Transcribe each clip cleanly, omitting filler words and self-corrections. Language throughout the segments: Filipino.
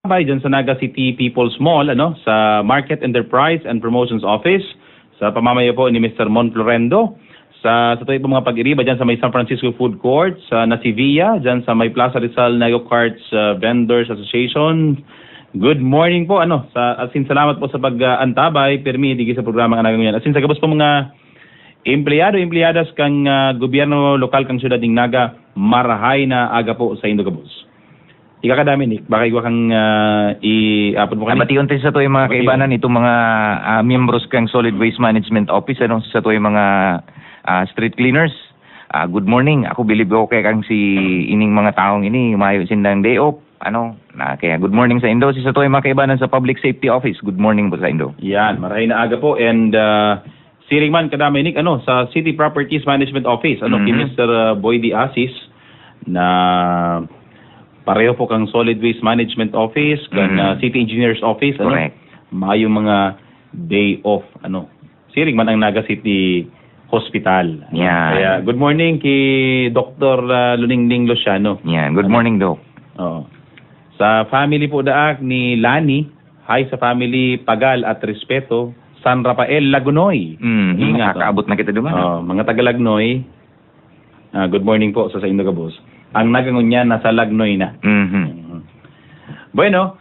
Bay dyan sa Naga City People's Mall, sa Market Enterprise and Promotions Office, sa pamamayo po ni Mr. Mon Florendo, sa tuloy po mga pag-iriba dyan sa may San Francisco Food Court, sa Nasivia, dyan sa may Plaza Rizal Nego Carts Vendors Association. Good morning po, asin salamat po sa pag-antabay, permi, digi sa programa nga naganyan. Asin sa gabos po mga empleyado-empleyadas kang gobyerno lokal kang siyudad ng Naga, marahay na aga po sa Indo Gabos. Ika ka Dominic, baka iwa kang i-apod mo kanina. Batiyon tayo sa to yung mga kaibanan itong mga membros kang Solid Waste Management Office, sa to yung mga street cleaners. Good morning. Ako bilib ko kay kang si ining mga taong ini, mayo sindang day off. Kaya good morning sa Indo. Sa to yung mga kaibanan sa Public Safety Office. Good morning po sa Indo. Yan, marahay na aga po. And siring man ka Dominic, sa City Properties Management Office, kay Mr. Boy D. Asis, na pareho po kang Solid Waste Management Office, kang City Engineers Office, Correct. Maayong mga day off, siring man ang Naga City Hospital. Yeah. Kaya good morning kay Dr. Luningning Luciano. Yeah, good morning, Doc. Sa family po daak ni Lani, hi sa family Pagal at Respeto, San Rafael Lagunoy. Ingat. Nakakaabot na kita duman. Mga taga Lagnoy, good morning po sa Indo Gabos. Ang nagangon niya nasa Lagnoy na. Bueno,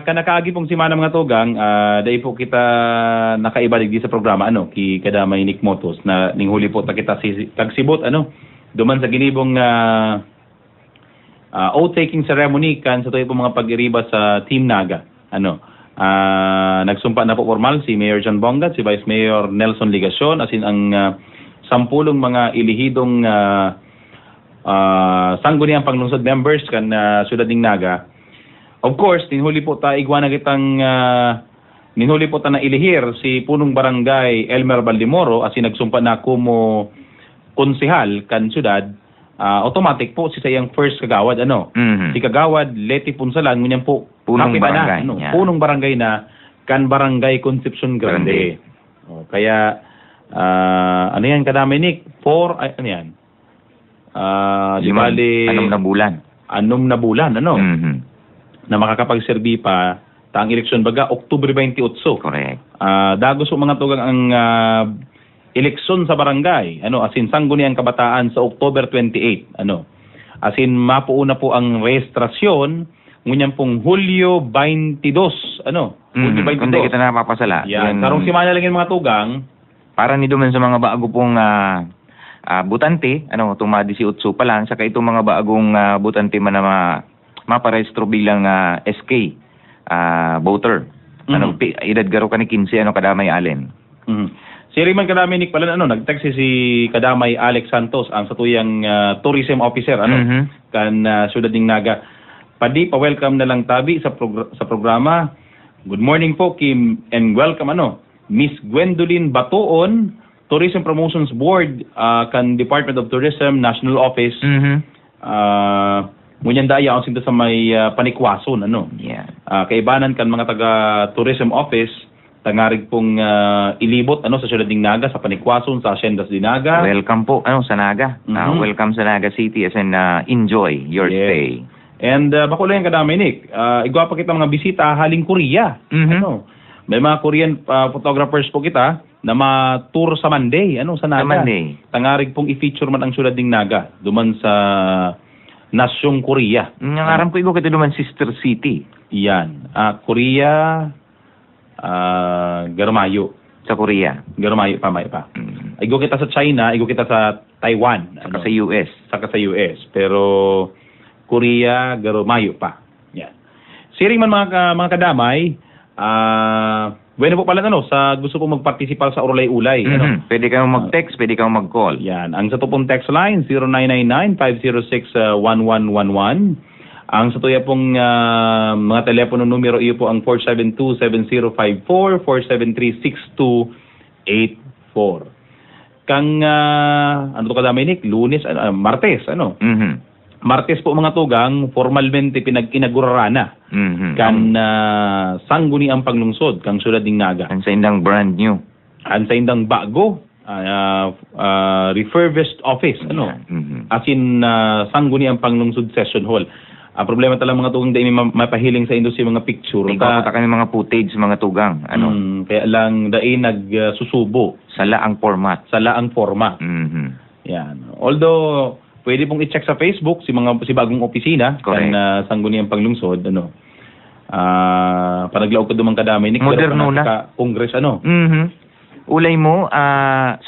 kanakaagi pong simana mga tugang, dahil po kita nakaiba digdi sa programa, ki kadamay Nick Motos, na ninghuli po ta kita kagsibot, duman sa ginibong oath-taking ceremony kan sa tuyo po mga pag-iriba sa Team Naga. Nagsumpa na po formal si Mayor John Bongat, si Vice Mayor Nelson Ligacion, asin ang 10 mga ilihidong sangguniang panglungsod members kan siyudad ng Naga. Of course, ninhuli po ta igwana kitang ninhuli po ta na ilihir si punong barangay Elmer Baldimoro asin nagsumpa na kumo konsehal kan siyudad. Automatic po si sayang first kagawad si kagawad Leti Punsalan ngunyan po punong barangay punong barangay na kan Barangay Concepcion Grande. Kaya yan ka Dominic 4 yan. Di bali 6 na bulan. 6 na bulan, na makakapagserbi pa ang eleksyon baga Oktubre 28. Correct. Dagos po mga tugang ang eleksyon sa barangay, asin sangguniang kabataan sa October 28, asin mapuuna po ang rehistrasyon ngunyan pong Hulyo 22, Hulyo 22. Kundi kita napapasala. Yan, karong simana lang yung mga tugang para ni duman sa mga bago pong butante, tuma 18 pa lang, saka itong mga bagong butante man na maparehistro bilang SK voter. Edad garo ka ni 15, kadamay Allen. Si Raymond Kadamay pala, nag-text si Kadamay Alex Santos, ang satuyang tourism officer, kan siyudad ng Naga. Padi, pa-welcome na lang tabi sa programa. Good morning po, Kim, and welcome, Miss Gwendolyn Batoon, Tourism Promotions Board, kan Department of Tourism, National Office. Ngunyan daya ang sinta sa may panikwason, kaibanan kan mga taga-tourism office, tangarig pong ilibot, sa siyudad ng Naga, sa panikwason, sa Haciendas de Naga. Welcome po, sa Naga. Welcome sa Naga City, as in enjoy your stay. And bakulayan ka Dominic, igwa pa kita mga bisita haling Korea. May mga Korean photographers po kita na ma-tour sa Monday, sa Naga. Sa Monday. Tangarig pong i-feature man ang siyudad ng Naga, duman sa Nasyong Korea. Nangaram ko kita duman Sister City. Yan. Korea, Garmayo. Sa Korea. Garmayo pa, may pa. Igo kita sa China, igo kita sa Taiwan. Saka sa US. Saka sa US. Pero Korea, Garmayo pa. Yan. Siring man mga kadamay, bueno po pala sa gusto po magpartisipal sa Urulay-Ulay. Pwede kayong mag-text, pwede kayong mag-call. Yan. Ang sa pong text line, 0999-506-1111. Ang sa tuya pong mga telepono numero, iyo po ang 472-7054, 473-6284. Kang, to ka Dominic? Lunes, Martes, Martes po mga tugang, formalmente pinag-inagurara na. Kan sangguni ang panglungsod, kang siyudad ng Naga. Ang sa indang brand new. Ang sa indang bago, refurbished office, As in, sangguni ang panglungsod session hall. Ang problema talaga mga tugang dahil may mapahiling sa industry mga picture. Ikaw kami mga footage, mga tugang. Ano? Kaya lang dahil nagsusubo. Sa laang format. Sa laang format. Yan. Although, pwede pong i-check sa Facebook si bagong opisina. Correct. Kan Sangguniang Panglungsod. Panaglaog ka dumang kadamay. Moderno na. Congress, Ulay mo,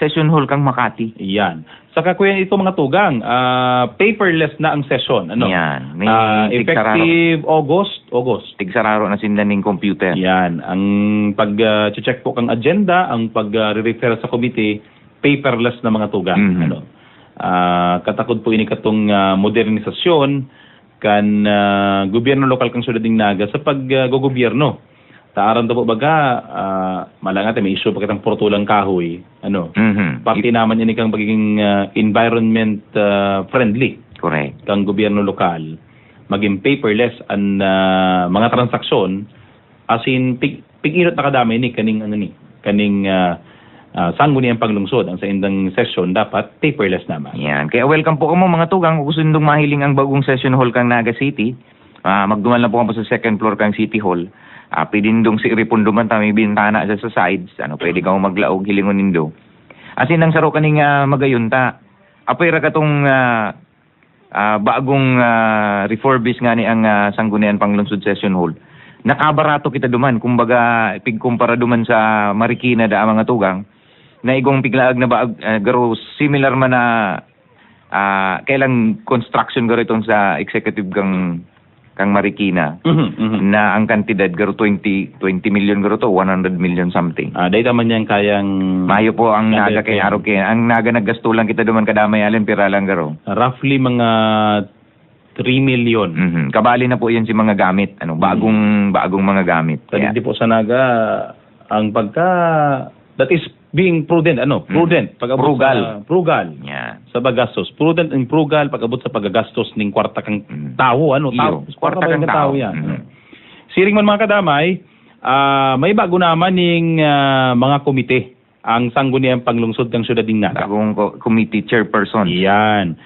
session hall kang Makati. Yan. Saka kuya ito mga tugang, paperless na ang session. Yan. May effective August. Tigsararo na sindaning computer. Yan. Ang pag-check po kang agenda, ang pag-refer sa committee, paperless na mga tugang. Katakod po ini katong modernisasyon kan gobyerno lokal kang sudading naga sa pag-gobyerno. Taaran to po baga, malangat may issue pa kitang portulang kahoy. Parti naman yan kang pagiging environment friendly. Correct. Kang gobyerno lokal. Maging paperless ang mga transaksyon as in pig-irot na kadami ni kaning Sangguniang Panglungsod. Ang sa indang session dapat paperless naman. Yan. Kaya welcome po kamo mga tugang. Kung gusto nindong mahiling ang bagong session hall kang Naga City, magduman lang po kamo sa second floor kang City Hall. Pwede nindong si Ripunduman may bintana sa sides. Pwede kang maglaog hilingon nindo. Asin ang saro kaning magayunta. Apay katong bagong refurbish nga ni ang Sangguniang Panglungsod Session Hall. Nakabarato kita duman. Kumbaga, pigkumpara duman sa Marikina da mga tugang. Na igong piglaag na baag, garo similar man na kailang construction garo itong sa executive kang Marikina na ang kantidad garo 20 million garo to 100 million something. Dahil man yan kayang mayo po ang Naga kay araw kay ang Naga naggasto lang kita duman kadamay alin pira lang garo. Roughly mga 3 million. Kabali na po yan si mga gamit, bagong mga gamit. Hindi po sa Naga ang that is being prudent, prudent. Frugal. Yeah. Sa paggastos. Prudent and frugal pag-abot sa paggastos ning kwarta kang tao, kwarta kang tao yan. Siring man mga kadamay, may bago naman ning mga komite ang Sangguniang Panglungsod kang Syudad ng Naga. Bagong committee chairperson. Yan.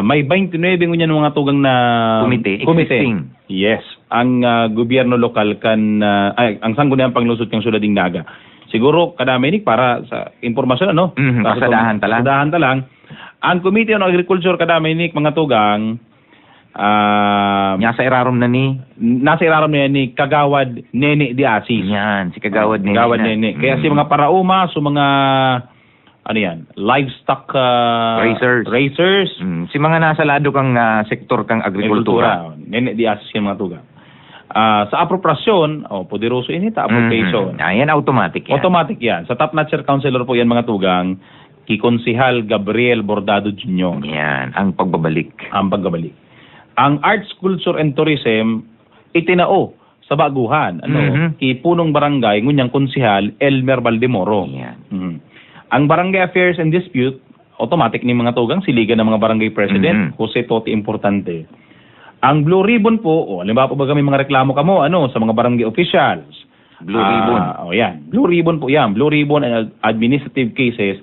May 29 ngunyan mga tugang na komite. Yes. Ang gobyerno lokal ang Sangguniang Panglungsod kang Syudad ng Naga. Siguro kadami para sa informasyon pasadahan ta lang. Ang Committee on Agriculture kadami mga tugang nasa irarom na ni Kagawad Nene Diasis. Yan, si Kagawad Nene. Nene. Kaya si mga parauma, mga livestock racers. Si mga nasa lado kang sektor kang agrikultura. Nene Diasis yung mga tugang. Sa aproprasyon, poderoso inita appropriation. Yan automatic yan. Automatic yan. Sa top notcher councilor po yan mga tugang, Konsehal Gabriel Bordado Jr. Yan, ang pagbabalik. Ang Arts, Culture and Tourism, itinao sa baguhan. Punong barangay, ngunyang Konsehal Elmer Valdemoro. Yan. Ang Barangay Affairs and Dispute, automatic ni mga tugang, siligan ng mga barangay president, Jose Toti Importante. Ang Blue Ribbon po, halimbawa po ba kami mga reklamo kamo sa mga barangay officials. Blue Ribbon. Yan. Blue Ribbon po yan. Blue Ribbon and Administrative Cases.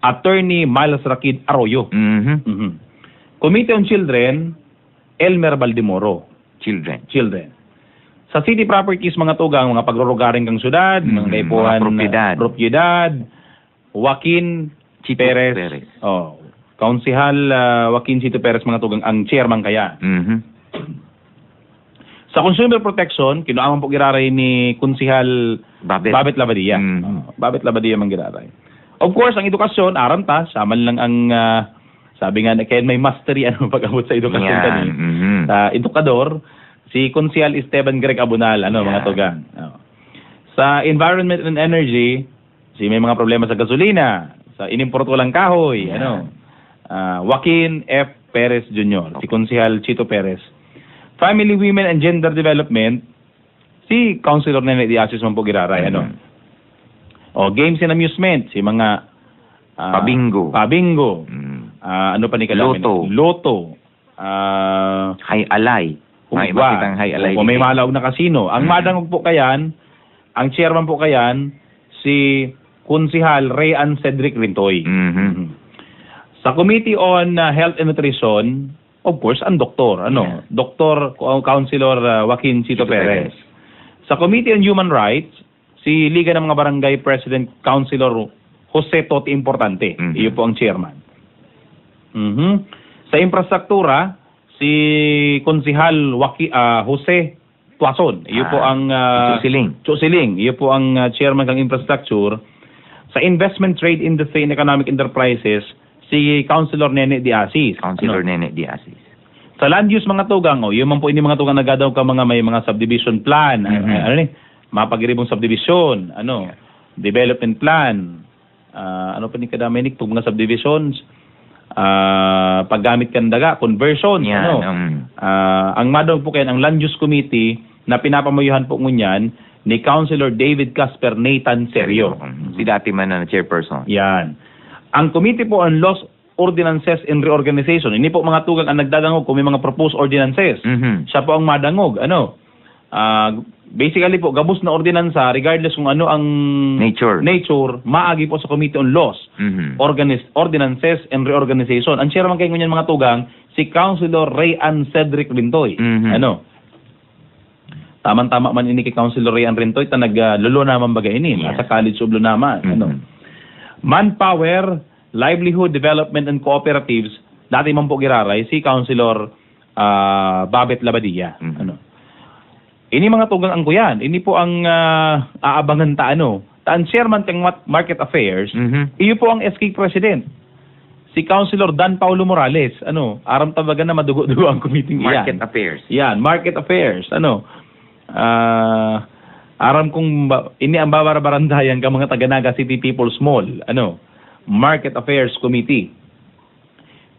Attorney Miles Rakid Arroyo. Committee on Children, Elmer Valdemoro. Children. Sa city properties mga tugang, mga pagrurugaring kang syudad, mga daipuhan, propiedad, Joaquin Perez. Konsehal Joaquin Cito Perez mga tugang ang chairman kaya. Sa Consumer Protection, kinuamang po giraray ni Konsehal Babet Labadia. Babet Labadia mang giraray. Of course, ang edukasyon, aranta, saman lang ang sabi nga na kaya may mastery pag-abot sa edukasyon kani. Edukador, si Konsehal Esteban Greg Abunal, mga tugang. Sa Environment and Energy, may mga problema sa gasolina, sa inimporto lang kahoy, Joaquin F. Perez Jr., si Konsehal Chito Perez. Family, Women and Gender Development, si Councilor Nene Diasis man po giraray. Games and Amusement, si mga Pabingo. Ano pa ni kalamin? Loto. Hay Alay. May makitang Hay Alay. May malawag na kasino. Ang madangog po kayan, ang chairman po kayan, si Konsehal Rayan Cedric Rintoy. Sa Committee on Health and Nutrition, of course, ang doktor. Yeah. Dr. Councilor Joaquin Cito Cito Perez. Perez. Sa Committee on Human Rights, si Liga ng mga Barangay President Councilor Jose Toti Importante. Mhm. Iyo po ang chairman. Sa infrastruktura, si Konsihal Jose Tuason. Iyo po ang Chusiling. Iyo po ang chairman ng infrastructure. Sa Investment, Trade, Industry, and Economic Enterprises, si Councilor Nene Diasis. Councilor Nene Diasis. Sa land use mga tugang, yun man po ini mga tugang nagadaw ka may mga subdivision plan, mapagiribong subdivision, development plan, ano pa ni kadaminik pag mga subdivisions, paggamit kan daga, conversion, ang madaw po kayan, ang land use committee na pinapamayuhan po ngunyan ni Councilor David Casper Nathan Serio. Si dati man na chairperson. Yan. Ang committee po on laws, ordinances, and reorganization. Hindi po mga tugang ang nagdadangog kung may mga proposed ordinances. Siya po ang madangog. Basically po, gabos na ordinansa, regardless kung ano ang nature, maagi po sa committee on laws, ordinances, and reorganization. Ang chairman kayo ngunyan mga tugang, si Councilor Ray Ann Cedric Rintoy. Tama-tama man ini kay Councilor Ray Ann Rintoy, naglulo naman bagay ini, nasa College of Lunama. Manpower, Livelihood Development and Cooperatives, dati man po giraray, si Councilor Babet Labadia. Ini mga tugang ang kuyan, ini po ang aabangan taan chairman ng Market Affairs, iyo po ang SK President. Si Councilor Dan Paulo Morales, aram tabagan na madugo-dugo ang committee Market Affairs. Yan, Market Affairs, aram kung ini ang babarabarandayan ka mga taga-Naga City People's Mall, Market Affairs Committee.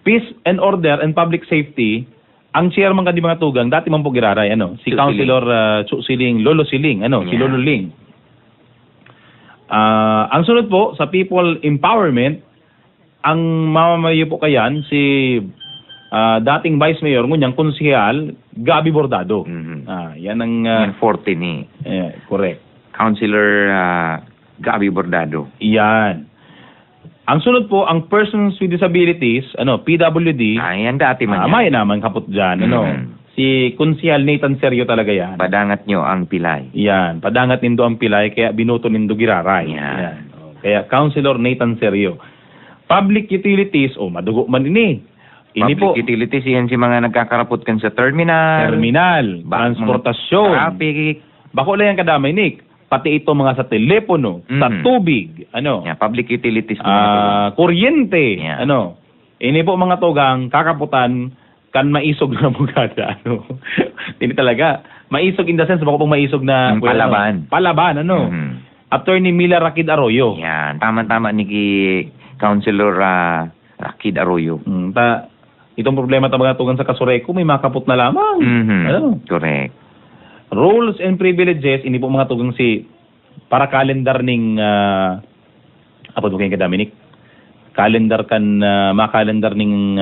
Peace and Order and Public Safety, ang chairman kadi mga tugang, dati man po giraray, si Councilor Chusiling, Lolo Siling, si Lolo Ling. Ang sunod po, sa People Empowerment, ang mamamayo po kayan, si dating Vice Mayor, ngunyang konsehal, Gabi Bordado. Yan ang... Yan 40 ni. Correct. Councilor Gabi Bordado. Yan. Ang sunod po, ang Persons with Disabilities, PWD. Yan dati man yan. May naman kapot dyan, Si Konsehal Nathan Serio talaga yan. Padangat nyo ang pilay. Yan. Padangat nindo ang pilay, kaya binoto nindo giraray. Yan. Kaya Councilor Nathan Serio. Public Utilities, madugo man ini. Public utilities, yan si mga nagkakarapot kan sa terminal, transportasyon, traffic. Bako lang yan kadamay, Nick. Pati ito mga sa telepono, sa tubig, public utilities. kuryente, Ini po mga tugang, kakaputan, kan maisog na bugada, Hindi talaga. Maisog in the sense, bako pong maisog na... Palaban. Palaban, Attorney Mila Rakid Arroyo. Yan, tama-tama ni Councilor Rakid Arroyo. Itong problema ta mga tugang sa Kasureco, may makapot na lamang. Correct. Rules and privileges, ini po mga tugang para kalendar ning apo mo kayong kadaminik. Kalendar kan makalendar ning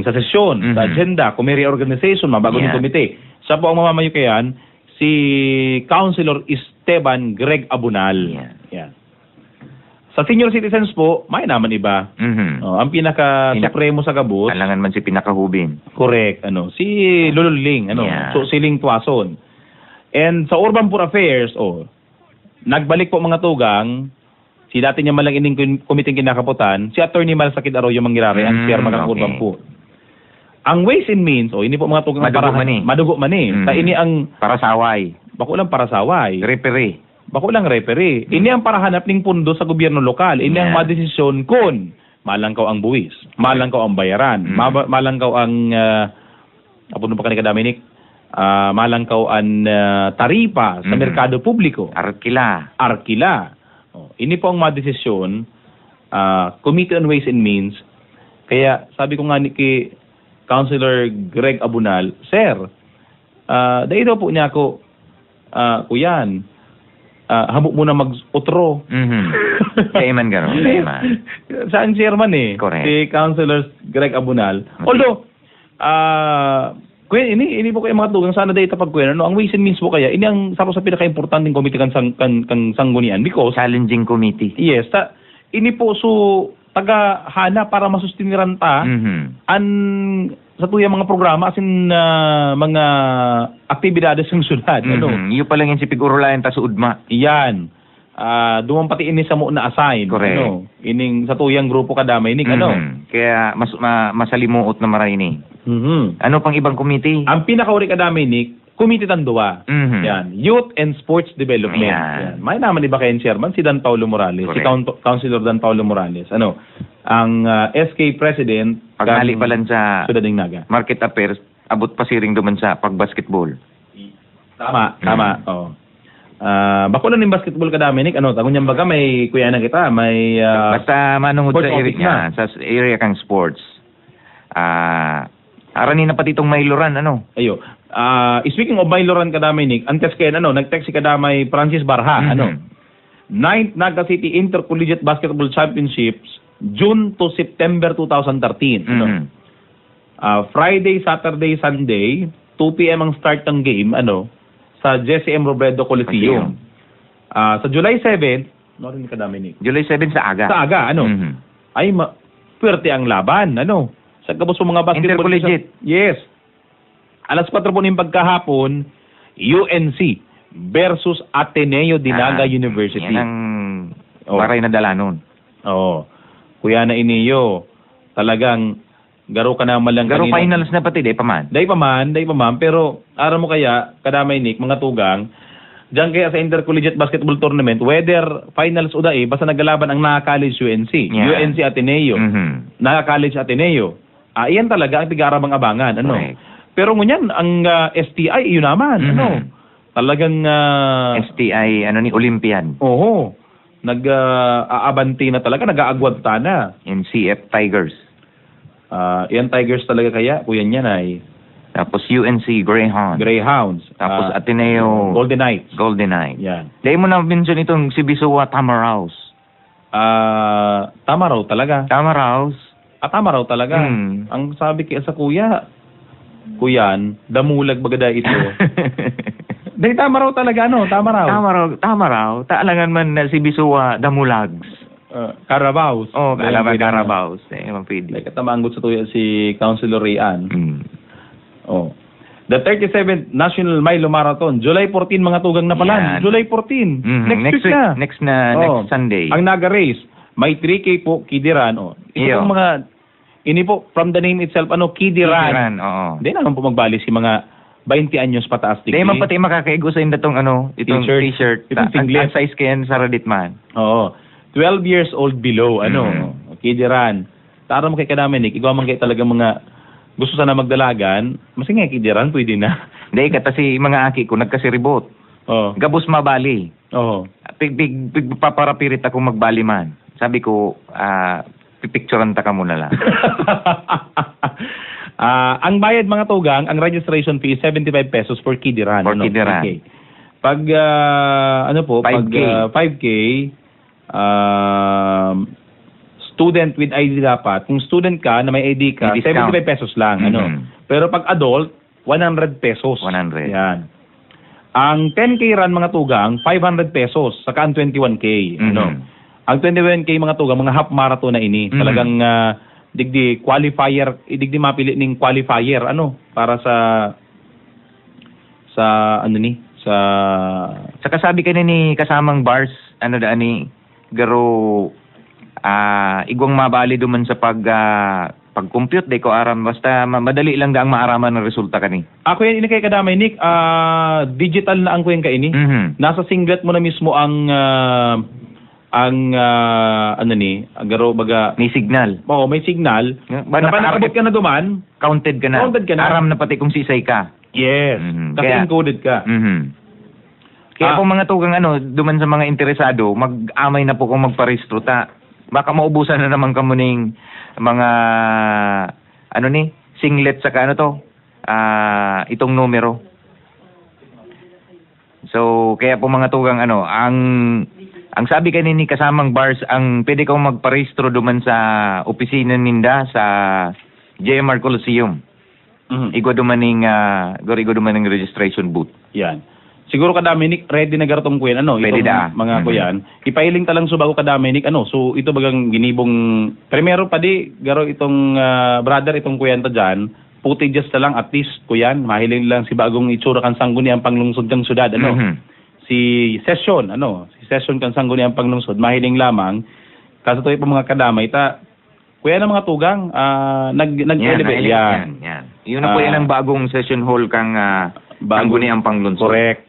sa sesyon, sa agenda, kung may reorganization, mabago ng komite. Sa po ang mamamayo kayan, si Councilor Esteban Greg Abunal. Yan. Sa senior citizens po, may naman iba. Ang pinaka-supremo sa gabos. Alangan man si pinakahubin. Correct. Si Lolo Ling, Siling Tuason. And sa Urban Poor Affairs, nagbalik po mga tugang, si dati niya malang ining komiteng kinakaputan, si Attorney Malsakid Arroyo Mangirare, ang chairman ng Urban Poor. Ang Ways and Means, ini po mga tugang madugo man eh. Sa ini ang... Parasaway. Bako lang parasaway. Referee. Bako lang referee. Ini ang parahanap ng pundo sa gobyerno lokal. Ini ang madesisyon kung malangkaw ang buwis, malangkaw ang bayaran, malangkaw ang apo pa kanina Dominic, malangkaw ang taripa sa merkado publiko. Arkila. Ini po ang madesisyon, Committee on Ways and Means. Kaya sabi ko nga ni Councilor Greg Abunal, Sir, dahil daw po niya ako, kuyan, hamok muna mag-utro. Kaiman gano'n. Saan chairman Correct. Si Councilor Greg Abunal. Although, ini po kayo mga tugang, sana dahil tapagkuyan, ang Ways and Means po kaya, ini ang sa pinaka-importanting komite kang sanggunian because... Challenging committee. Yes. Ini po taga-hana para masustiniran ta an sa tuyang mga programa as in mga aktibidades ng syudad. Ano? Iyo pa lang yung sipig-urulayan ta sa udma. Iyan. Dumang pati ini sa mo na assign. Correct. Ano? Ining sa tuyang grupo kadamay ni ano? Kaya masalimuot na maray ni. Ano pang ibang committee? Ang pinakauri kadamay ni Committee Tandua. Yan. Youth and Sports Development. Yan. May naman iba kayong chairman, si Dan Paulo Morales. Correct. Si Councilor Dan Paulo Morales. Ano? Ang SK President, Pagnali pa lang sa Ciudad ng Naga. market affairs, abot pa siring duman sa pagbasketball. Tama. Oo. Bako na ng basketball ka Dominic, ano, tagun yan baga may kuya na kita, may Basta manungod sports sa area office na. sa area kang sports. Aranin na pati itong Mailoran, ano? Ayo. Speaking of Mailoran ka Dominic, antes kaya ano, nag-text si kadamay Francis Barha, ano. 9th Naga City Intercollegiate Basketball Championships, June to September 2013. Ano? Friday, Saturday, Sunday, 2 p.m. ang start ng game, ano, sa Jesse M. Robredo Coliseum. Sa July 7, norin ka Dominic. July 7 sa aga. Sa aga, ano? Ay, puwerte ang laban, ano? Sa gabos mo mga basketball. Intercollegiate. Yes. Alas 4 po ng pagkahapon, UNC versus Ateneo Dinaga University. Yan ang maray na dala nun. Oo. Kuya na iniyo, talagang garo ka naman lang Garo kanina. finals na pati, day pa man. Day pa man, pero araw mo kaya, kadamay Nick, mga tugang, diyan kaya sa Intercollegiate Basketball Tournament, whether finals o dae, basta naglalaban ang naka-college UNC, UNC Ateneo, naka-college Ateneo. Iyan talaga ang tigarabang abangan, ano. Correct. Pero ngunyan, ang STI, yun naman, ano. Talagang STI, Olympian. Oo. Nag-aabanti na talaga, nag-aagwad na. NCF Tigers. Yan Tigers talaga kaya, kuya niyan ay Tapos UNC Greyhounds. Tapos Ateneo Golden Knights. Golden Knights. Yan. Dahil mo na mention itong si Bisua Tamaraws. Tama raw talaga. Tamaraws. Tama raw talaga. Ang sabi kaya sa kuyan, damulag bagada ito. Dahil tama raw talaga, ano? Tama raw. Tama raw. Taalangan man na si Bisua Damulags. Carabaos. Carabaos. Mapili. Dahil katamanggot sa tuya si Councilor Rayan. The 37th National Milo Marathon, July 14 mga tugang na pala. July 14. Next week na. Next Sunday. Ang Naga Race, may 3K po, Kidiran. Ito pong mga, ini po, from the name itself, Kidiran. Hindi naman po magbali si mga 20 anyos pataas. Hindi man pati makakaigo sa itong itong t-shirt. Itong singlet. Ang size kayan sa Raditman. 12 years old below, Kidiran. Tara mo kay Kadamenik, ikaw man kay talaga mga gusto sana magdalagan, masing nga Kidiran, pwede na. Hindi, kasi mga aki ko, nagkasiribot. Gabos mabali. Pigpaparapirit ako magbali man. Sabi ko, pipicturean ta ka muna lang. Ang bayad mga tugang, ang registration fee is 75 pesos for Kidiran. For Kidiran. Okay. Pag, 5K. 5K, student with ID dapat. Kung student ka na may ID ka, 75 pesos lang. Pero pag adult, 100 pesos. 100. Yan. Ang 10K run mga tugang, 500 pesos. Saka ang 21K. Ang 21K mga tugang, mga half marathon na ini. Talagang digdi qualifier, digdi mapili ning qualifier para sa kasabi ka ni kasamang bars garo igwang mabali duman sa pag-compute ko aram basta madali lang daang maaraman ng resulta kani. Ako yan ini kay kadamay Nick, digital na ang kuyen ka ini. Nasa singlet mo na mismo ang garo baga may signal. Oo, may signal. Napanakabot ka na duman, counted ka na. Aram na pati kung sisay ka. Yes. Kasi encoded ka. Kaya po mga tugang duman sa mga interesado, mag-amay na po kung magparehistro ta. Baka maubusan na naman kamo ning mga singlet sa itong numero. So kaya po mga tugang ang sabi kanini kasamang bars ang pwede kang magparehistro duman sa opisina ninda sa JMR Coliseum. Igwa duman ning registration booth. Yan. siguro ka Dominic, ready na garatong kuyan, ano, Pwede itong da. mga kuyan. Ipailing talang subago ka Dominic, ano, so ito bagang ginibong, primero pa di, garo itong brother, itong kuyan ta dyan, footages na lang at least, kuyan, mahiling lang si bagong itsura kan sangguni ang panglungsod kang syudad, ano. Si Session, ano, si Session kan sangguni ang panglungsod, mahiling lamang, kaso to yung mga kadamay, kuya ng mga tugang, nag-elevate yan. Yan. Yun na po yan ang bagong session hall kang sangguni ang panglunsod. Correct.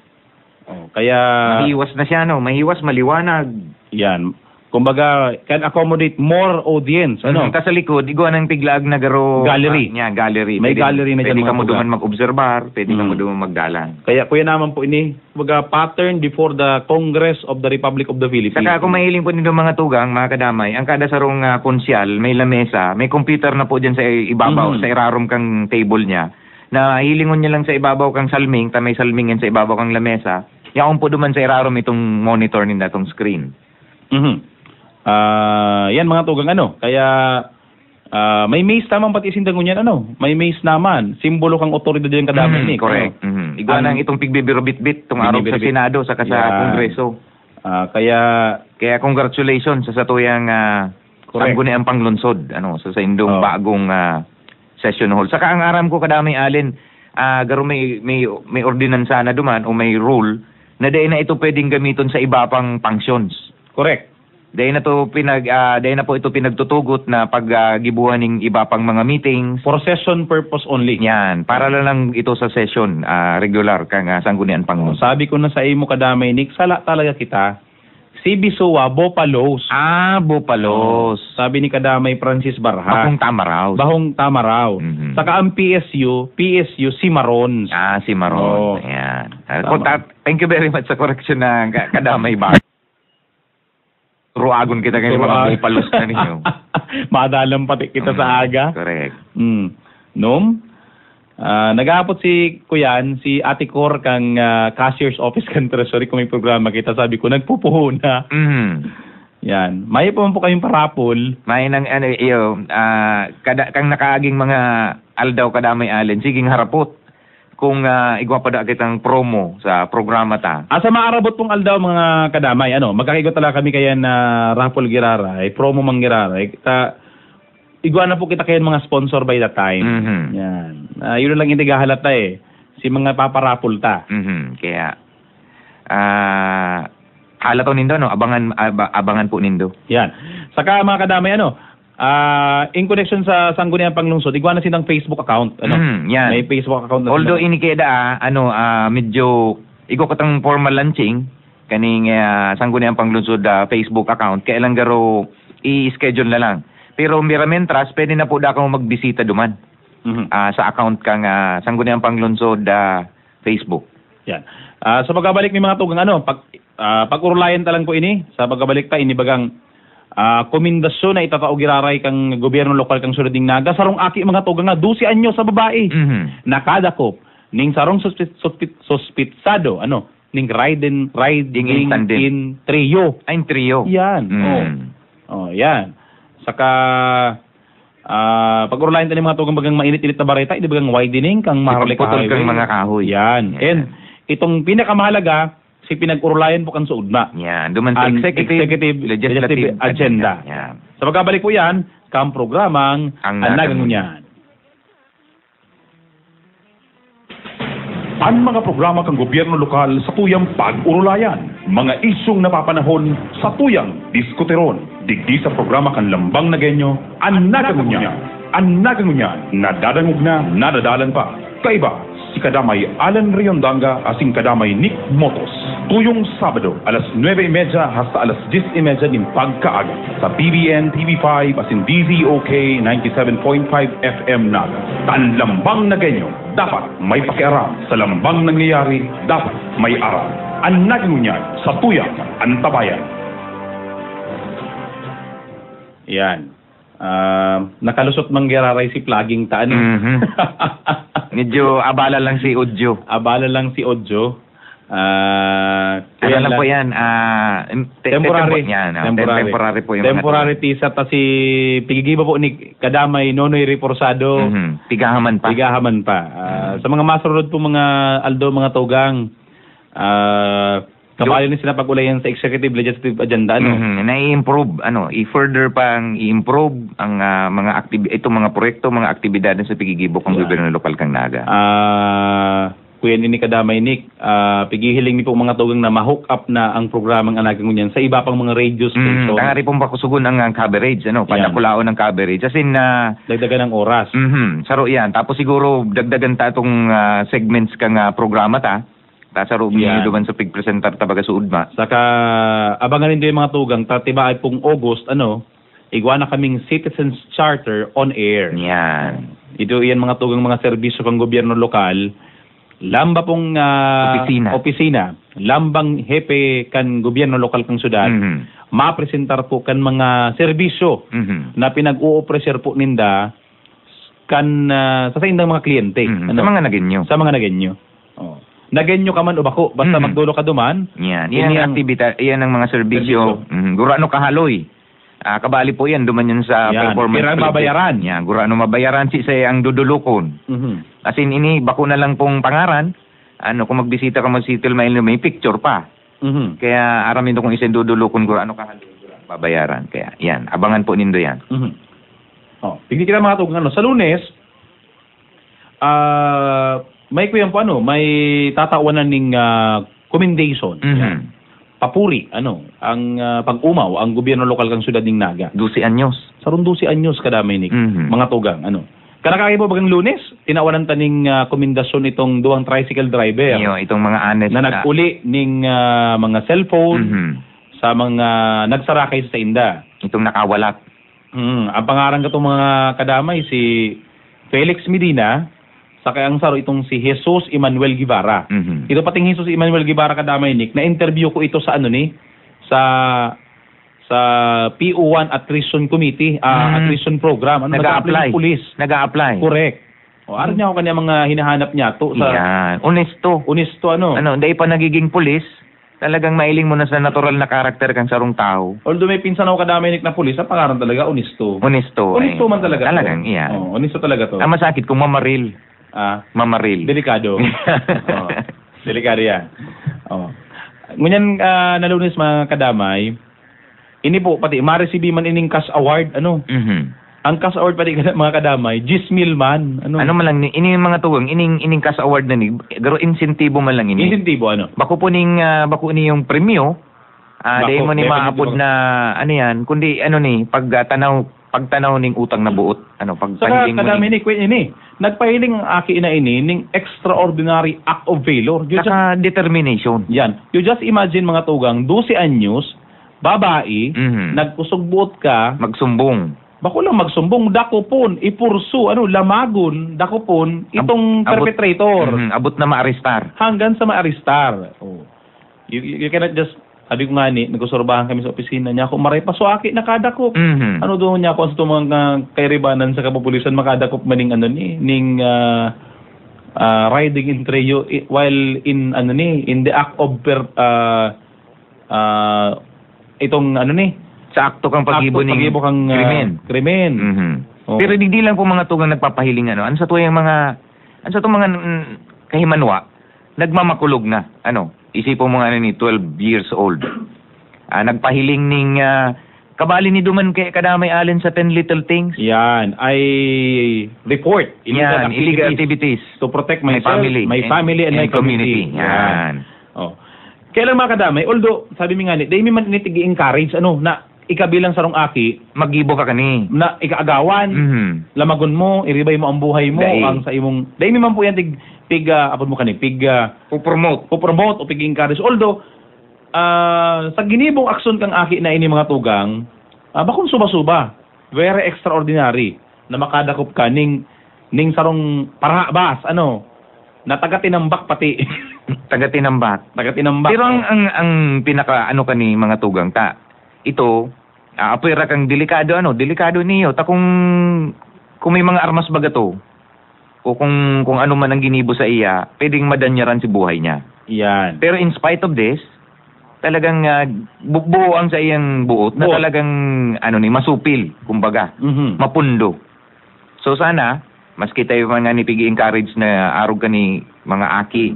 Oh, kaya Mahiwas na siya, no? Mahiwas, maliwanag. yan. Kumbaga, can accommodate more audience. Ano? Sa likod, iguan ng tiglaag na garo. Gallery. Gallery. May gallery na dyan, Pwede ka mga mo tuga. duman mag-obserbar, pwede ka mo duman magdalan. Kaya kuya naman po ini, kumbaga pattern before the Congress of the Republic of the Philippines. Saka kung mahiling po nito mga tugang, mga kadamay, ang kada sarong konsyal, may lamesa, may computer na po dyan sa ibabaw, sa irarom kang table niya, na hilingon niya lang sa ibabaw kang salming, may salmingin sa ibabaw kang lamesa, yaon po duman sa irarom itong monitor nila, itong screen. Yan mga tugang, ano. Kaya may maze naman pati sindangon yan, ano. May maze naman. Simbolo kang otoridad yan kadami ni. Correct. Ano? Iguan ang itong pigbibiro-bit-bit, itong araw sa Senado, saka sa Kongreso. Kaya congratulations sa tuyang sangguni ang panglunsod, ano, sa indong bagong session hall. Saka ang aram ko kadami alin, garo may ordinansa na duman o may rule na dahil na ito pwedeng gamiton sa iba pang functions. Correct. Dahil na po ito pinagtutugot na paggibuhan ng iba pang mga meetings. For session purpose only. Yan, para lang ito sa session regular kang sanggunian panglunsod. Sabi ko na sa imo kadamay, Nick, sala talaga kita. Si Bisowa, Bopalos. Bopalos. Sabi ni kadamay Francis Barha. Bahong tama raw. Bahong tama raw. Saka ang PSU, si Marons. Si Maron. Ayan. Thank you very much sa correction na kadamay ba. Ruagon kita kayo mga Bopalos na ninyo. Madalang pati kita sa aga. Correct. Nag-aapot si Kuyan, si Ate Cor kang cashier's office kang treasury kung may programa kita. Sabi ko, nagpupuho na. Yan. May pa man po kayong parapol. May nang kang nakaaging mga aldaw kadamay alin, siging harapot. Kung igwa pa da kitang promo sa programa ta. Sa maarabot pong aldaw mga kadamay, ano, magkakigot talaga kami kaya na raffle giraray, promo mang giraray. Igwa na po kita kayan mga sponsor by that time. Yan. Yun lang hindi gahalata si mga paparapol ta. Kaya halato nindo, no? Abangan po nindo. Yan. Saka mga kadamay, ano, in connection sa sangguniang panglungsod, igwa na silang Facebook account, ano. Yan. May Facebook account na. Although inikeda medyo igo katang formal launching kaning sangguniang panglungsod Facebook account, kaya lang garo i-schedule na lang. Pero mientras pwede na po da kang magbisita duman sa account kang sangguniang panglunsod Facebook. Yan. Sa pagbabalik ni mga tugang, ano, pag-urulayan talang ko ini, sa pagbabalik ta inibagang komendasyon na itatao giraray kang gobyerno lokal kang Surading Naga, sarong aki mga tugang nga 12 anyo sa babae. Nakadakop ning sarong suspitsado, ano, ning riding in trio. Ay, trio. Yan. Yan. Saka pag-urulayan tayo ng mga tugang bagang mainit-init na bareta, hindi bagang widening kang Maharlika Highway. Kang mga kahoy. Yan. And itong pinakamahalaga, si pinag-urulayan po kang suudma. Yan. Duman sa executive legislative agenda. Yan. Sa pagkabalik po yan, kang programang ang nagangunyan. Ang mga programa kang gobyerno lokal sa tuyang pag-urulayan. Mga isyong napapanahon sa tuyang diskuteron. Digdi sa programa kan Lambang Nagenyo, ang nagangunyan. Ang nagangunyan, nadadangog na, nadadalan pa. Kaiba, si kadamay Alan Riondanga asing kadamay Nick Motos. Tuyong Sabado, alas 9:30 hasta alas 10:30 ng pagkaaga. Sa BBN TV5 asin DZOK 97.5 FM Naga. Tan Lambang Nagenyo, dapat may pakiaram. Sa lambang nangyayari, dapat may aral. Ang nagangunyan sa tuyang antabayan. Yan. Nakalusot manggiraray si Plaging Taan. Medyo abala lang si Odjo. Abala lang si Odjo. Kaya lang po yan. Temporary. Temporary po yung temporary tisa ta si pigigiba po ni kadamay Nonoy Reforzado. Pigahaman pa. Sa mga masurod po mga aldo, mga tugang, Kabalo ni sila pag-ulayan sa executive legislative agenda, ano? Na-i-improve, i-further pang i-improve ang itong mga proyekto, mga aktibidad sa pagigibok ng gobyerno lokal kang Naga. Kuya ini kadamay Nick, pigihiling ni po mga tugang na ma-hook up na ang programang anagang ngunyan sa iba pang mga radio station. Tangari pong pakusugon ang coverage, padakulaon ng coverage. As in, dagdagan ng oras. Saro yan. Tapos siguro, dagdagan ta itong segments kang programa ta. Saro duman sa pig-presenter tabaga sa UDMA. Saka, abangan din yung mga tugang, tatibaay pong August, igwa na kaming Citizens Charter on air. Yan. Ito yan mga tugang mga serbisyo pang gobyerno lokal. Lamba pong opisina, lambang hepe kan gobyerno lokal kang syudad, mapresentar po kan mga serbisyo na pinag-uopreser po ninda kan sa indang mga kliyente. Sa mga nagenyo. Sa mga nagenyo. Nagenyo ka man o bako, basta magdulo ka duman. Yan ang aktibidad, yan ang mga serbisyo. Gurano kahaloy. Kabali po yan, duman yan sa performance. Pirang mabayaran. Yan, gurano mabayaran si ang dudulukon. As in, ini, bako na lang pong pangaran. Kung magbisita ka mag-Sitil Mail, may picture pa. Kaya aramin kung isang dudulukon, gurano kahaloy, babayaran. Kaya yan, abangan po nindo yan. Tingnan kita mga tugang, sa Lunes, may kuyang po may tatawanan ng commendation. Papuri, ang pag-umaw, ang gobyerno lokal kang syudad ng Naga. 12 anyos. Sa 12 anyos kadamay ni mga tugang, Kanakaki po bagang Lunes, tinawanan taning komendasyon itong duwang tricycle driver. Itong mga honest na nag-uli ning mga cellphone sa mga nagsarakay sa inda. Itong nakawalat. Ang pangarang katong mga kadamay si Felix Medina, saka ang saro itong si Jesus Emmanuel Guevara. Ito pating Jesus Emmanuel Guevara kadamay Nick, na-interview ko ito sa sa PO1 Attrition Committee, Attrition Program. Nag-a-apply. Nag-a-apply. Correct. Araw niya ako kanya mga hinahanap niya to sa honesto. Dahil pa nagiging pulis, talagang mailing mo na sa natural na karakter kang sarong tao. Although may pinsan ako kadamay Nick na pulis, ang pangalan talaga honesto. Honesto man talaga. Talagang, iya. Honesto talaga to. Ang masakit kung mamaril. Mamaril. Delikado. Delikado yan. Ngunyan na Lunes mga kadamay, ini po pati ma-receive man ining cash award Ang cash award pati mga kadamay 10,000 man Ano man lang ini mga tuwang ining cash award na ni garo insentibo man lang ini. Insentibo Bako po ning bako ni yung premyo. Dahil mo ni maapod na yan kundi pagtanaw ning utang na buot pagpahiling mo. Saka kadami ni Queen ini nagpahiling ang aki ina ini ning extraordinary act of valor. Saka determination. Yan. You just imagine mga tugang 12 anyos babae, nagkusog buot ka, magsumbong. Bako lang magsumbong, dakopon, ipursu, lamagon, dakopon, itong perpetrator. Abot na maarestar. Hanggang sa maarestar. You cannot just, sabi ko nga nagkusorbahan kami sa opisina niya, kung maray pa, so aki, nakadakop. Ano doon niya ako sa mga kairibanan sa kapupulisan, makadakop maning riding in treyo while in the act of itong sa akto kang pag-ibo kang krimen. Pero di lang po mga tugang nagpapahiling ano sa tuyang mga kahimanwa nagmamakulog na isipon mo nga 12 years old. Nagpahiling ning kabali ni duman kay kadamay alin sa 10 little things. Yan ay report illegal activities to protect my family and my community. Yan. Kailan mga kadamay, although, sabi mi nga di mi man encourage, na ikabilang sarong aki, mag-ibo ka kani. Na ikaagawan, lamagon mo, iribay mo ang buhay mo, ang sa imong, di mi man po yan apod mo kani, pupromote o pig-encourage. Although, sa ginibong aksyon kang aki na ini mga tugang, bakong suba-suba, very extraordinary, na makadakop ka, ning sarong parabas, na taga-tinambak pati. Taga-tinambak. Pero ang pinaka kani mga tugang ta. Ito apira kang delikado niyo ta kung may mga armas baga to. O kung ano man ang ginibo sa iya, pwedeng madanyaran si buhay niya. Yan. Pero in spite of this, talagang buo ang sa iyang buot na talagang masupil, kumbaga. Mapundo. So sana maski tayo mga nipigi-encourage na arog ka ni mga aki,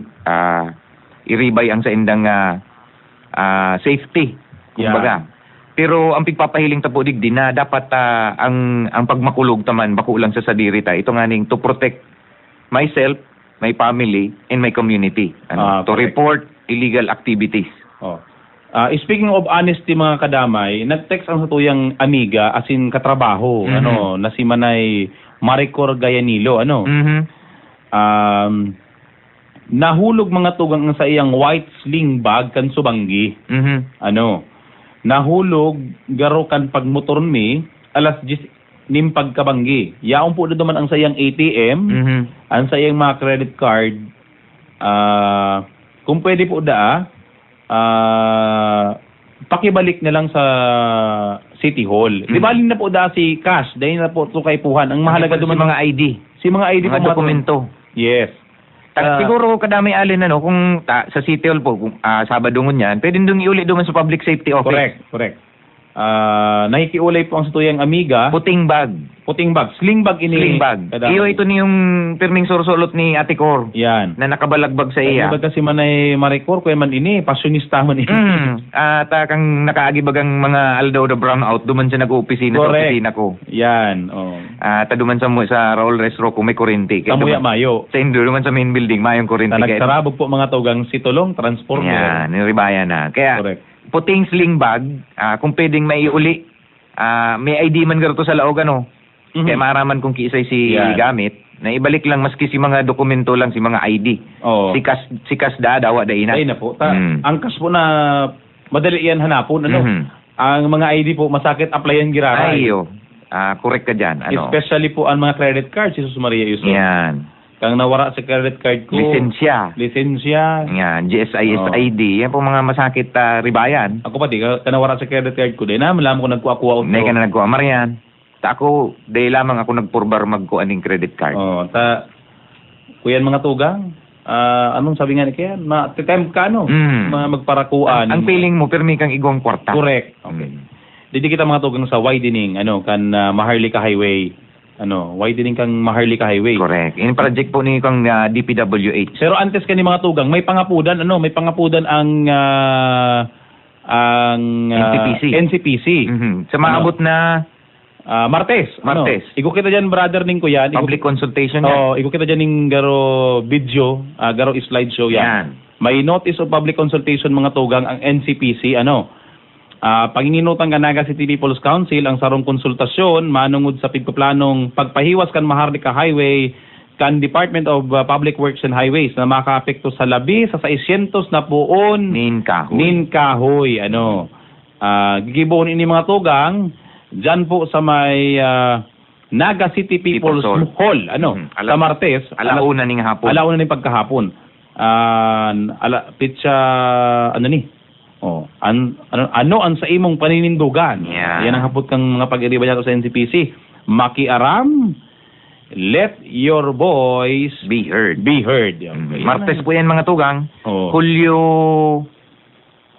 iribay ang sa indang safety. Kumbaga. Pero ang pigpapahiling ta po digdi na dapat ang pagmakulog taman bako lang sa sadiri ta. Ito nga ning to protect myself, my family, and my community. To correct. report illegal activities. Speaking of honesty mga kadamay, nag-text ang satuyang amiga as in katrabaho, na si Manay Maricor Gayanilo, nahulog mga tugang sa iyang white sling bag kan Subanggi. Nahulog garo kan pagmotor mi alas 10 nim pagkabanggi. Yaon po duman ang sayang ATM, ang sayang mga credit card. Kung pwede po pakibalik na lang sa City Hall. Di baling na po si cash, dahil na po ito kay Puhan. Ang mahalaga duman mga ID. Si mga ID mga dokumento. Yes. Siguro kadami alin kung sa City Hall po, kung Sabado ngun yan, pwede dong iuli duman sa Public Safety Office. Correct. Nakikiulay po ang satuyang amiga. Puting bag. Sling bag ini. Sling bag. Iyo ito ni yung pirming sursulot ni Ate Cor. Yan. Na nakabalagbag sa iya. Ay, kasi Manay Maricor, kuya man ini, pasyonista man ini. Kang nakaagibag ang mga Aldo the brownout, duman siya nag-opisina sa opisina ko. Yan. Duman sa Raul Restro ko may kurente. Kamuya mayo. Sa Indo, duman sa main building, mayong kurente. Nagsarabog po mga tugang Situlong, Transformer. Yan, niribaya na. Kaya, correct. Puting sling bag, kung pwedeng maiuli, may ID man garito sa laog, kaya maraman kung kisay si gamit, na ibalik lang maski si mga dokumento lang, si mga ID. Si kas dawa da ina. Ay na po. Ang kas po na madali yan hanapon, ang mga ID po masakit applyan giraray. Ayo. Correct ka dyan. Especially po ang mga credit cards, si Sus Maria Yusuf. Yan. Kang nawara sa credit card ko. Lisensya. Yan. GSIS ID. Yan po mga masakit ribayan. Ako pati, kanawara sa credit card ko din. Malaman ko nagkuha-kuha. Hindi ka na nagkuha. Marian. Ako, dahil lamang ako nagpurbar magkuha ng credit card. Kuyan mga tugang. Anong sabi nga ni Kian? Time ka magparakuan. Ang feeling mo, pirmi kang igong kwarta. Correct. Okay. Dito kita mga tugang sa widening, kan Maharlika Highway. Widening kang Maharlika Highway. Correct. In project po ni kang DPWH. Pero antes kani mga tugang, may pangapudan, ang NCPC. Sa maabot na Martes. Igo kita dyan, brother ning ko yan. Public consultation yan. Igo kita dyan ning garo video, garo slideshow yan. May notice of public consultation mga tugang ang NCPC, Panginginutan ka Naga City People's Council ang sarong konsultasyon manungod sa pagpaplanong pagpahiwas kan Maharlika Highway kan Department of Public Works and Highways na makaapekto sa labi sa 600 na puon nin kahoy. Gigibuon ini mga tugang dyan po sa may Naga City People's Hall. Sa Martes. Alauna ning hapon. Alauna ning pagkahapon. Pitsa ano ang sa imong paninindugan? Yan ang hapot kang mga pag-iriba dito sa NCPC. Makiaram, let your voice be heard. Martes po yan mga tugang. Hulyo 9.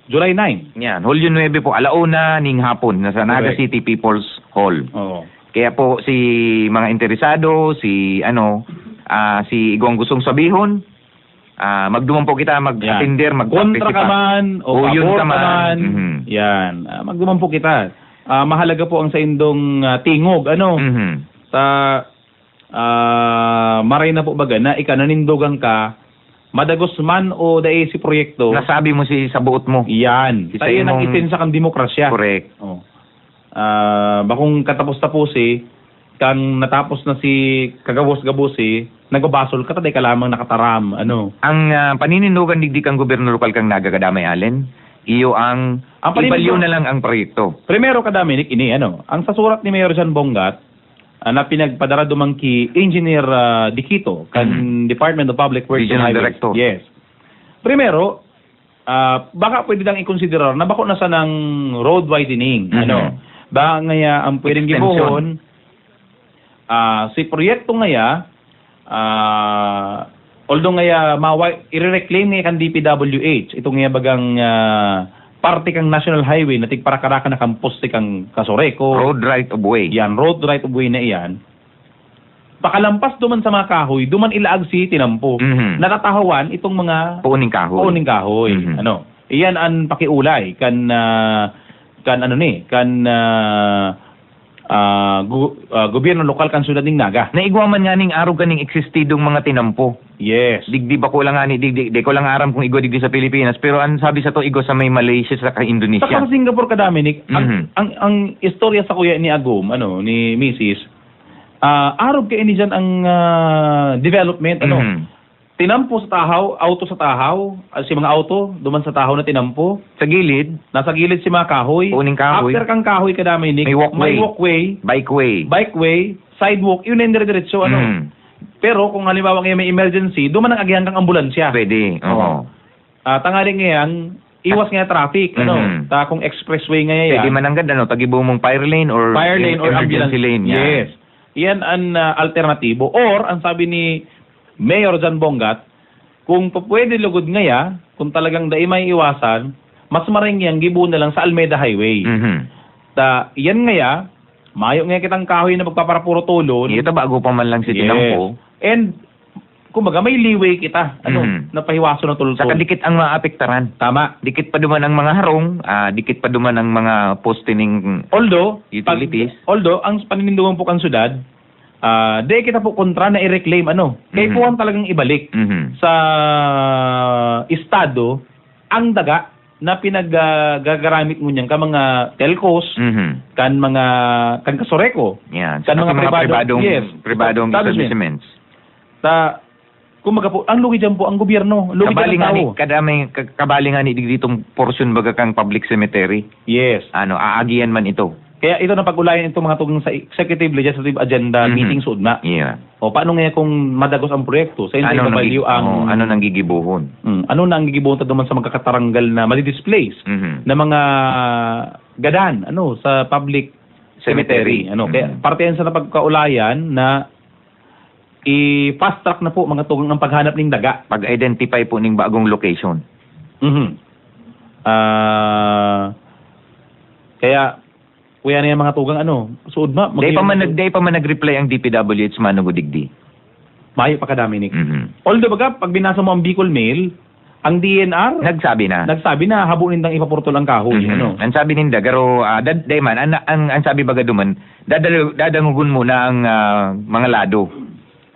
July 9. Yan, Hulyo 9 po, alauna ning hapon nasa Naga City People's Hall. Kaya po si mga interesado, si Igong gustong sabihon, magdumang po kita, mag-attender, kontra ka man, o pabor ka man. Yan. Magdumang po kita. Mahalaga po ang sa indong tingog. Sa maray na po baga na ikananindogan ka, madagos man o dahil si proyekto. Nasabi mo sa buot mo. Yan. Tayo nang itin sa kang demokrasya. Correct. Bakong katapos-tapusi, kang natapos na si kagabos-gabusi, nagbabasol ka taday ka lamang nakataram. Ang paninindugan digdi kang gobyerno lokal kang Naga kadamay allen, iyo ang ibalyo na lang ang proyekto. Primero kadamay ini ang sa surat ni Mayor Jan Bongat na pinagpadara dumang ki Engineer Dikito kan Department of Public Works and Highways. Director. Yes. Primero, baka pwede lang i-consider na bako na sa ng road widening. Ba ngaya ang pwedeng gibuhon si proyekto ngaya although ngaya i-reclaim nga kan DPWH ito ngaya bagang parte kang national highway na tigparakarakan na kamposte kang Kasoreko road right of way. Yan, road right of way na iyan. pakalampas duman sa mga kahoy, duman ilaag si tinampo. Mhm. Natatahawan itong mga Puuning kahoy. puuning kahoy. Mhm. Ano? Iyan ang pakiulay kan gobyerno lokal kan syudad ning Naga. Naigwaman nga ning araw ganing eksistidong mga tinampo. Yes. Digdi ba ko lang ani di ko lang aram kung igo digdi sa Pilipinas, pero ang sabi sa to igo sa may Malaysia sa Indonesia. Sa Singapore ka Dominic, Mhm. ang istorya sa kuya ni Agum, ni Mrs. Arog kay ini diyan ang development Mhm. Tinampo sa tahaw, auto sa tahaw, si mga auto duman sa tahaw na tinampo. Sa gilid, Nasa gilid si mga kahoy. Puning kahoy. After kang kahoy ka Dominic, May walkway. bikeway, bikeway. sidewalk, yun yung dire-diretso Mhm. Pero kung halimbawa ngayon may emergency, duman ang agihan kang ambulansya. Pwede. Oo. Tangali ngayon, iwas nga traffic, Mhm. Ta kung expressway ngayon. Pwede mananggad tagibo mong fire lane or ambulance lane. Yan. Yes. Yan ang alternatibo. Or, ang sabi ni Mayor Jan Bongat, kung pwede lugod ngaya, kung talagang dai may iwasan, mas maring yang gibo na lang sa Almeida Highway. Mhm. Yan ngaya, mayo nga kitang kahoy na pagpaparapuro tulon. Ito bago pa man lang si tinampo. And, kumbaga may leeway kita, na pahiwaso ng tulon. Saka dikit ang maapektaran. Tama. Dikit pa duman ang mga harong, dikit pa duman ang mga poste ning Although, utilities. ang paninindugan po kang syudad, di kita po kontra na i-reclaim kay po ang talagang ibalik Mhm. sa estado ang daga na pinagagaramit mo niyan ka mga telcos, Mhm. kan kasoreko, Yan. kan mga pribadong establishment. establishments. Kumbaga po, ang lugi dyan po, ang gobyerno, lugi dyan ang tao. Kabalingan ni ditong portion baga kang public cemetery. Yes. Aagian man ito. Kaya ito na pag-ulayan itong mga tugang sa executive legislative agenda Mhm. meeting sud na. Yeah. O paano nga kung madagos ang proyekto? Sa Ano ang nang gigibuhon? ano na ang gigibuhon duman sa magkakataranggal na madi-displace Mhm. na mga gadan sa public cemetery. Kaya parte yan sa pagkaulayan na i-fast track na po mga tugang ang paghanap ng daga. Pag-identify po ning bagong location. Kaya kuya na yung mga tugang suod ma. Day pa man nag-reply ang DPWH Manong Digdi. Mayo pa ka Dominic. Mhm. Although baga, pag binasa mo ang Bicol Mail, ang DNR, Nagsabi na. habunin dang ipapurtol ang kahoy. Mhm. Ang sabi ninda, garo, day man, ang sabi baga duman, dadangugon muna ang mga lado.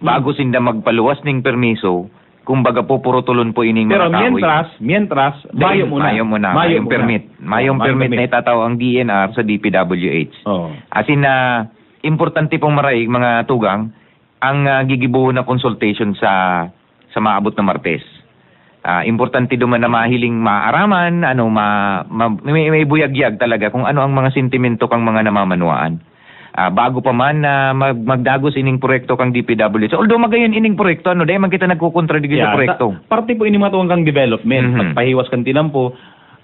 Bago sinda magpaluwas ning permiso, kumbaga po puro tulon po ining Pero mga kahoy. mientras, mayo muna. Mayong permit. Mayong permit na itataw ang DNR sa DPWH. Oh. Asin na importante pong maraig mga tugang ang gigibuo na consultation sa maabot na Martes. Importante duman na mahiling maaraman, may buyagyag talaga kung ano ang mga sentimento kang mga namamanuaan. Bago pa man na magdagos ining proyekto kang DPWH. Although magayon ining proyekto, dahil man kita nagkukontradikin sa proyekto. Parte po ini mga tuwang kang development. Mhm. Pagpahiwas kang tinampo.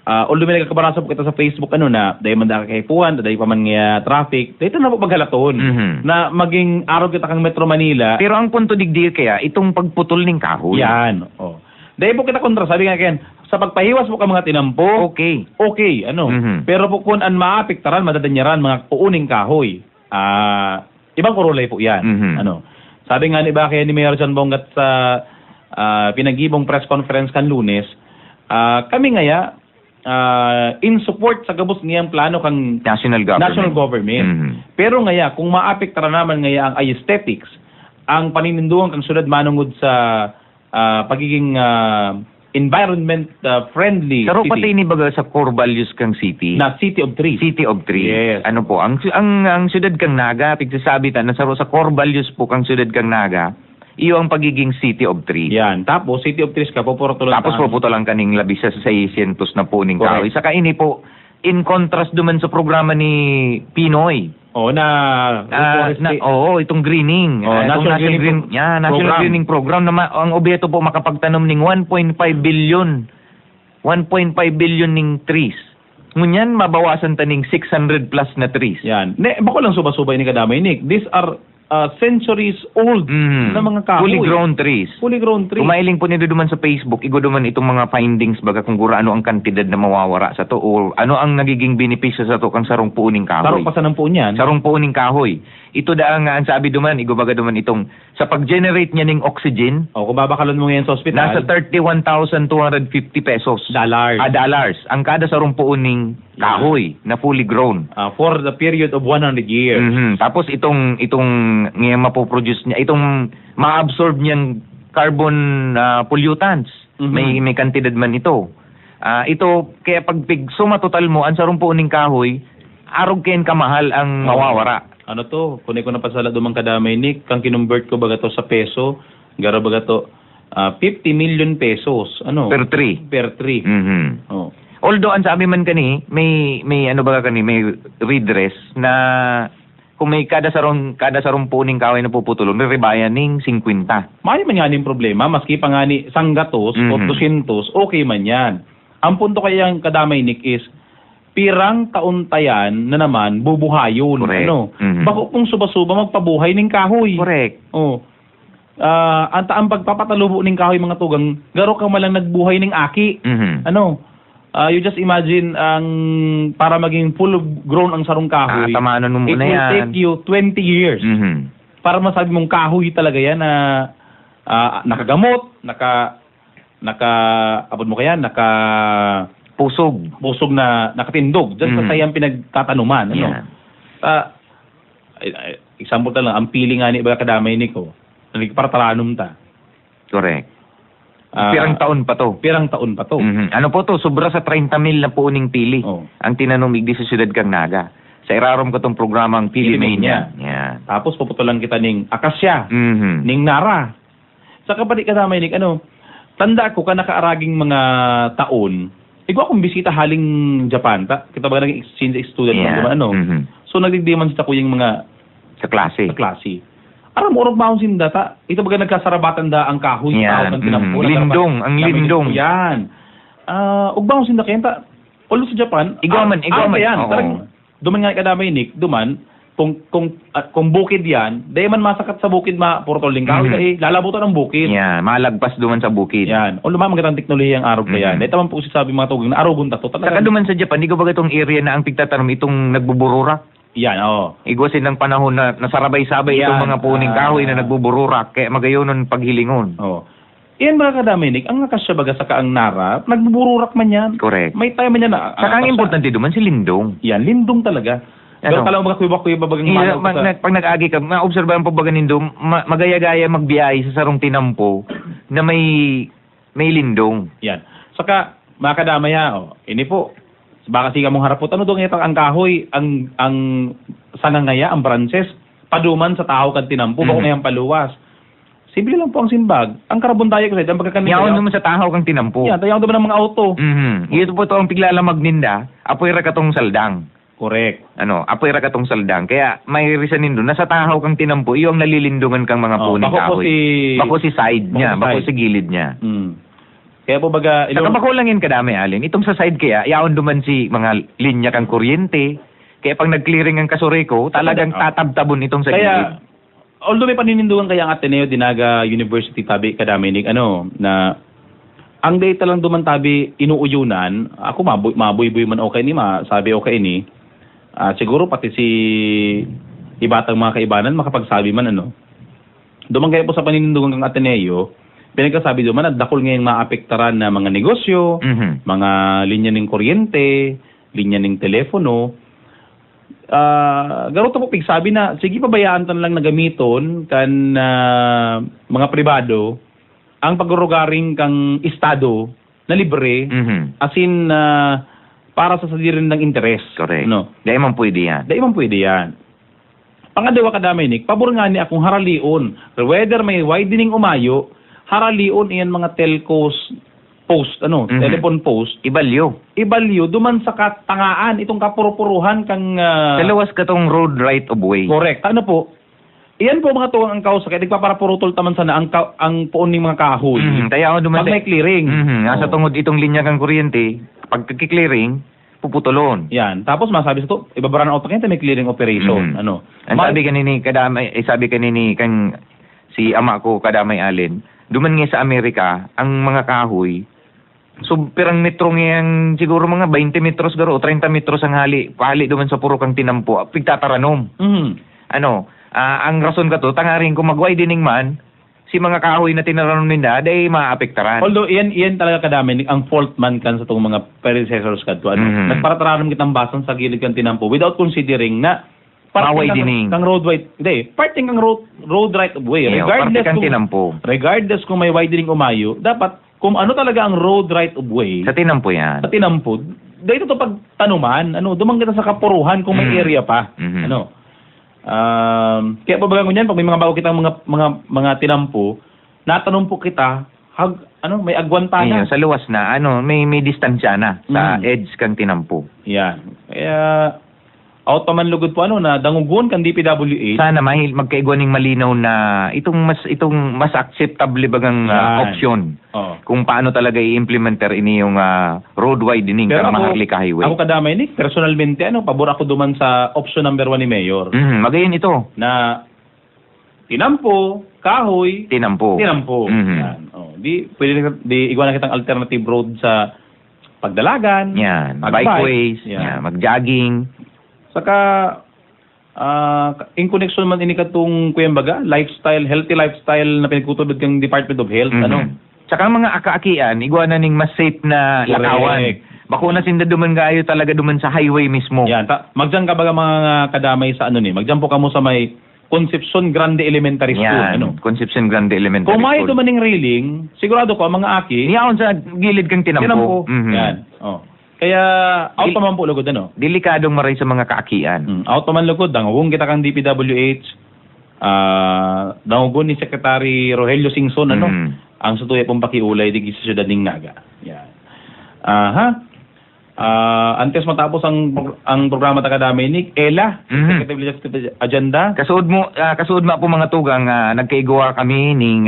Although may nagkabarasa po kita sa Facebook, na dahil man dahil kahipuan, dahil pa man nga traffic, dahil na po paghalaton. Mhm. Na maging araw kita kang Metro Manila. Pero ang punto digdi kaya, itong pagputol ng kahoy. Yan. Dahil po kita kontra, sabi nga Ken, sa pagpahiwas po ka mga tinampo, Okay. Mhm. Pero po kung ang maapektaran, madadanyaran mga puuning kahoy. Ibang kurulay po yan. Mhm. Sabi nga ni kaya ni Mayor John Bongat sa pinagibong press conference kan Lunes, kami ngaya in support sa gabos niyang plano kang National government. Mhm. Pero ngaya kung maapektaran naman ngaya ang aesthetics, ang panininduan kang sunod manungod sa pagiging environment friendly Pero city. pati ni baga sa core values kang city. Na City of Trees. City of Trees. Yes. Ang siyudad kang Naga, pigsasabi ta, sa core values po kang siyudad kang Naga, iyo ang pagiging City of Trees. Yan. Tapos, City of Trees ka po, Tapos po lang kaning labis sa 600 na po ning kahoy. Saka ini po, in contrast duman sa programa ni Pinoy. Itong greening. National Greening Program na ang obyeto po makapagtanom ning 1.5 billion. 1.5 billion ning trees. Ngunyan mabawasan taning 600 plus na trees. Yan. Bako lang suba-subay ni kadamay Nick. These are centuries old na mga kahoy. Fully grown trees. Fully grown trees. Kumailing po nito duman sa Facebook, igo duman itong mga findings baga kung gura ano ang kantidad na mawawara sa to o ano ang nagiging benepisyo sa to kang sarong puuning kahoy. Sarong pasan ng po niyan. Sarong puuning kahoy. Ito daang ang sabi duman, igo baga duman itong sa pag-generate niya ng oxygen, Kung babakalon mo ngayon sa ospital, nasa 31,250 pesos. dollars. Dollars. Ang kada sarong puuning kahoy na fully grown. For the period of 100 years. Tapos itong ngayon mapoproduce niya, itong ma-absorb niyang carbon pollutants. May kantidad man ito. Ito, kaya pag suma total mo, ang sarong puuning kahoy, arog kayan kamahal ang mawawara. Ano to? Kunay ko na pasala dumang kadamay ni, kang kinumbert ko baga to sa peso, gara baga to 50 million pesos. Ano? Per tree. Per tree. Oh. Although, ang sabi man kani, may ano baga kani, may redress na kung may kada sarong puning kahoy na puputulon, may ribayan ning 50. May man yan yung problema, maski pa nga ni sanggatos o 200, okay man yan. Ang punto kaya yung kadamay Nick is, pirang taon tayan na naman bubuhayon. Correct. Ano? Bako kung suba-suba magpabuhay ning kahoy. Correct. Oh. Ang pagpapatalubo ning kahoy mga tugang, garo ka malang nagbuhay ning aki. Ano? You just imagine ang para maging full grown ang sarong kahoy. Tamanan mo it muna will yan. take you 20 years. Para masabi mong kahoy talaga yan na nakagamot, abot mo kaya, pusog na nakatindog diyan sa sayang pinagtatanuman, ano. Example ta lang, ang pili nga ni baga kadamay niko. Para talanum ta. Correct. Pirang taon pa to. Pirang taon pa to. Ano po to? Sobra sa 30,000 na puuning pili. Ang tinanong igdi sa siyudad kang Naga. Sa irarom ko tong programang Pili Mania. Yan. Tapos puputulan kita ning akasya, ning nara. Sa kabalik kadamay nik, ano, tanda ko ka nakaaraging mga taon. Ikaw akong bisita haling Japan, kita ba naging exchange student man, ano? So nagdigdiman sa kuyang mga sa klase. Aram orog maon sinda ta. Ito baga nagkasarabatan da ang kahoy, tao kan tinampo. Lindong, ang lindong. Yan. Ug maon sinda kaya ta. Ulo sa Japan, Igaman. Duman nga kadamay Nick, kung bukid yan, dahil man masakat sa bukid purtol kahoy dahil lalabutan ang bukid. Yan, malagpas duman sa bukid. Yan. O lumang magandang teknolohiya ang arog kaya. Dahil taman po sabi mga tugang na arogon ta to. Saka duman sa Japan, di ko ba itong area na ang pigtatanom itong nagbubururak? Yan, oo. Igwasin ng panahon na nasarabay-sabay itong mga puning kahoy na nagbubururak, kaya magayonon paghilingon. Oo. Iyan mga kadaminik, ang nakasya baga sa kaang nara, nagbubururak man yan. Correct. May time man yan na. Saka ang importante duman si lindong. Yan, lindong talaga. Pero talang mga kuiba-kuiba bagang pag nag-agi ka, maobserbahan po baga nindong, magaya-gaya magbiyahe sa sarong tinampo na may lindong. Yan. Saka, mga kadamay ini po, baka siya mong harapot, ano doon ang kahoy, ang sangangaya, ang branches, paduman sa tao kan tinampo, bako ngayang paluwas. Simple lang po ang simbag. Ang carbon dioxide, ang pagkakanin yaon naman sa tahaw kang tinampo. Yan, tayaw naman ng mga auto. Ito po ito ang piglalamag ninda, apoy ra katong saldang. Correct. Apoy ra katong saldang. Kaya may reasonin doon, nasa tahaw kang tinampo, iyong nalilindungan kang mga puning kahoy. Bako si side niya, bako si gilid niya. Kaya po baga... Saka bako lang yun kadami, Alin. Itong sa side kaya, yaon duman si mga linya kang kuryente. Kaya pag nag-clearing ang kasureko, talagang tatabtabon itong sa gilid. Kaya, although may paninindugan kaya ang Ateneo Dinaga University tabi kadami na ang data lang duman tabi inuuyunan, ako mabuy-buy man okay ni sabi okay ni. Siguro pati si ibatang mga kaibanan makapagsabi man Duman kaya po sa paninindugan ng Ateneo, pinagkasabi duman at dakol ngayong maapektaran na mga negosyo, mga linya ng kuryente, linya ng telepono. Garo to po pigsabi na sige pabayaan tan lang na gamiton kan mga pribado ang pagrugaring kang estado na libre asin para sa sadirin ng interes. Correct. Dahil man pwede yan. Pangadawa kadamay Nick, pabor nga ni akong haralion. Whether may widening umayo, haralion iyan mga telcos post, telephone post. Ibalyo, duman sa katangaan, itong kapurupuruhan kang... Dalawas ka tong road right of way. Correct. Ano po? Iyan po mga tuwang ang kausa, kaya nagpaparapurutol taman sana ang puon ng mga kahoy. Kaya ako duman... Pag may clearing. Nasa tungod itong linya kang kuryente, pag kiklearing, puputulon. Yan. Tapos masabi sa to, ibabara ng auto kaya may clearing operation. Mhm. Ano? Ang sabi kanini kan si ama ko kadamay alin, duman nga sa Amerika, ang mga kahoy, so pirang metro ngayang siguro mga 20 metros garo o 30 metros ang hali duman sa puro kang tinampo, pigtataranom. Ano, ang rason ka to, tangaring kung magway dining man, si mga kahoy na tinaranom nila, day maapektaran. Although, iyan talaga kadami, ang fault man kan sa itong mga predecessors kadto. Ano? Nagparataranom kitang basan sa gilid kang tinampo without considering na Maway dining. Kang road right, hindi, parting kang road right of way. Regardless kang tinampo. Regardless kung may widening umayo, dapat kung ano talaga ang road right of way, Sa tinampo yan. sa tinampo, dahil ito pagtanuman, dumang kita sa kapuruhan kung may area pa. Mhm. Ano? Kaya pabagang ko niyan, pag may mga bago kitang mga tinampo, natanong po kita, may agwanta na. Sa luwas na, may distansya na sa edge kang tinampo. Yan. Kaya, out pa man lugod po, na dangugon kang DPWH. Sana magkaigwaning malinaw na itong mas acceptable bagang option. Kung paano talaga i-implementer ini yung road widening Pero para maharlika highway. Ako kadamay ni, personalmente, pabor ako duman sa option number 1 ni Mayor. Magayon ito. Na tinampo, kahoy, Tinampo. Yan. Di igwa na kitang alternative road sa pagdalagan. Yan. pagbike. Bikeways. Yan. Yan. Mag-jogging. Saka, in connection man ini katong kuyambaga, healthy lifestyle na pinagkutulod kang Department of Health, Tsaka ang mga akaakian, igwa na ning mas safe na Correct. lakawan. Bakuna sinda duman gayo talaga duman sa highway mismo. Yan. Magdiyan ka baga mga kadamay sa magdiyan po ka mo sa may Concepcion Grande Elementary School. Yan. Concepcion Grande Elementary Kung may School. dumaning railing, sigurado ko, ang mga aki, Iyaon sa gilid kang tinampo. Yan. Kaya, out pa man po lugod, Delikadong maray sa mga kaakian. Out pa man lugod, dangugon kita kang DPWH, dangugon ni Secretary Rogelio Singson, ang sutuya pong pakiulay di sa siyudad ng Naga. Yan. Antes matapos ang programa takadamay ni Ella, Executive Legislative Agenda. Kasuod mo po mga tugang, nagkaigawa kami ning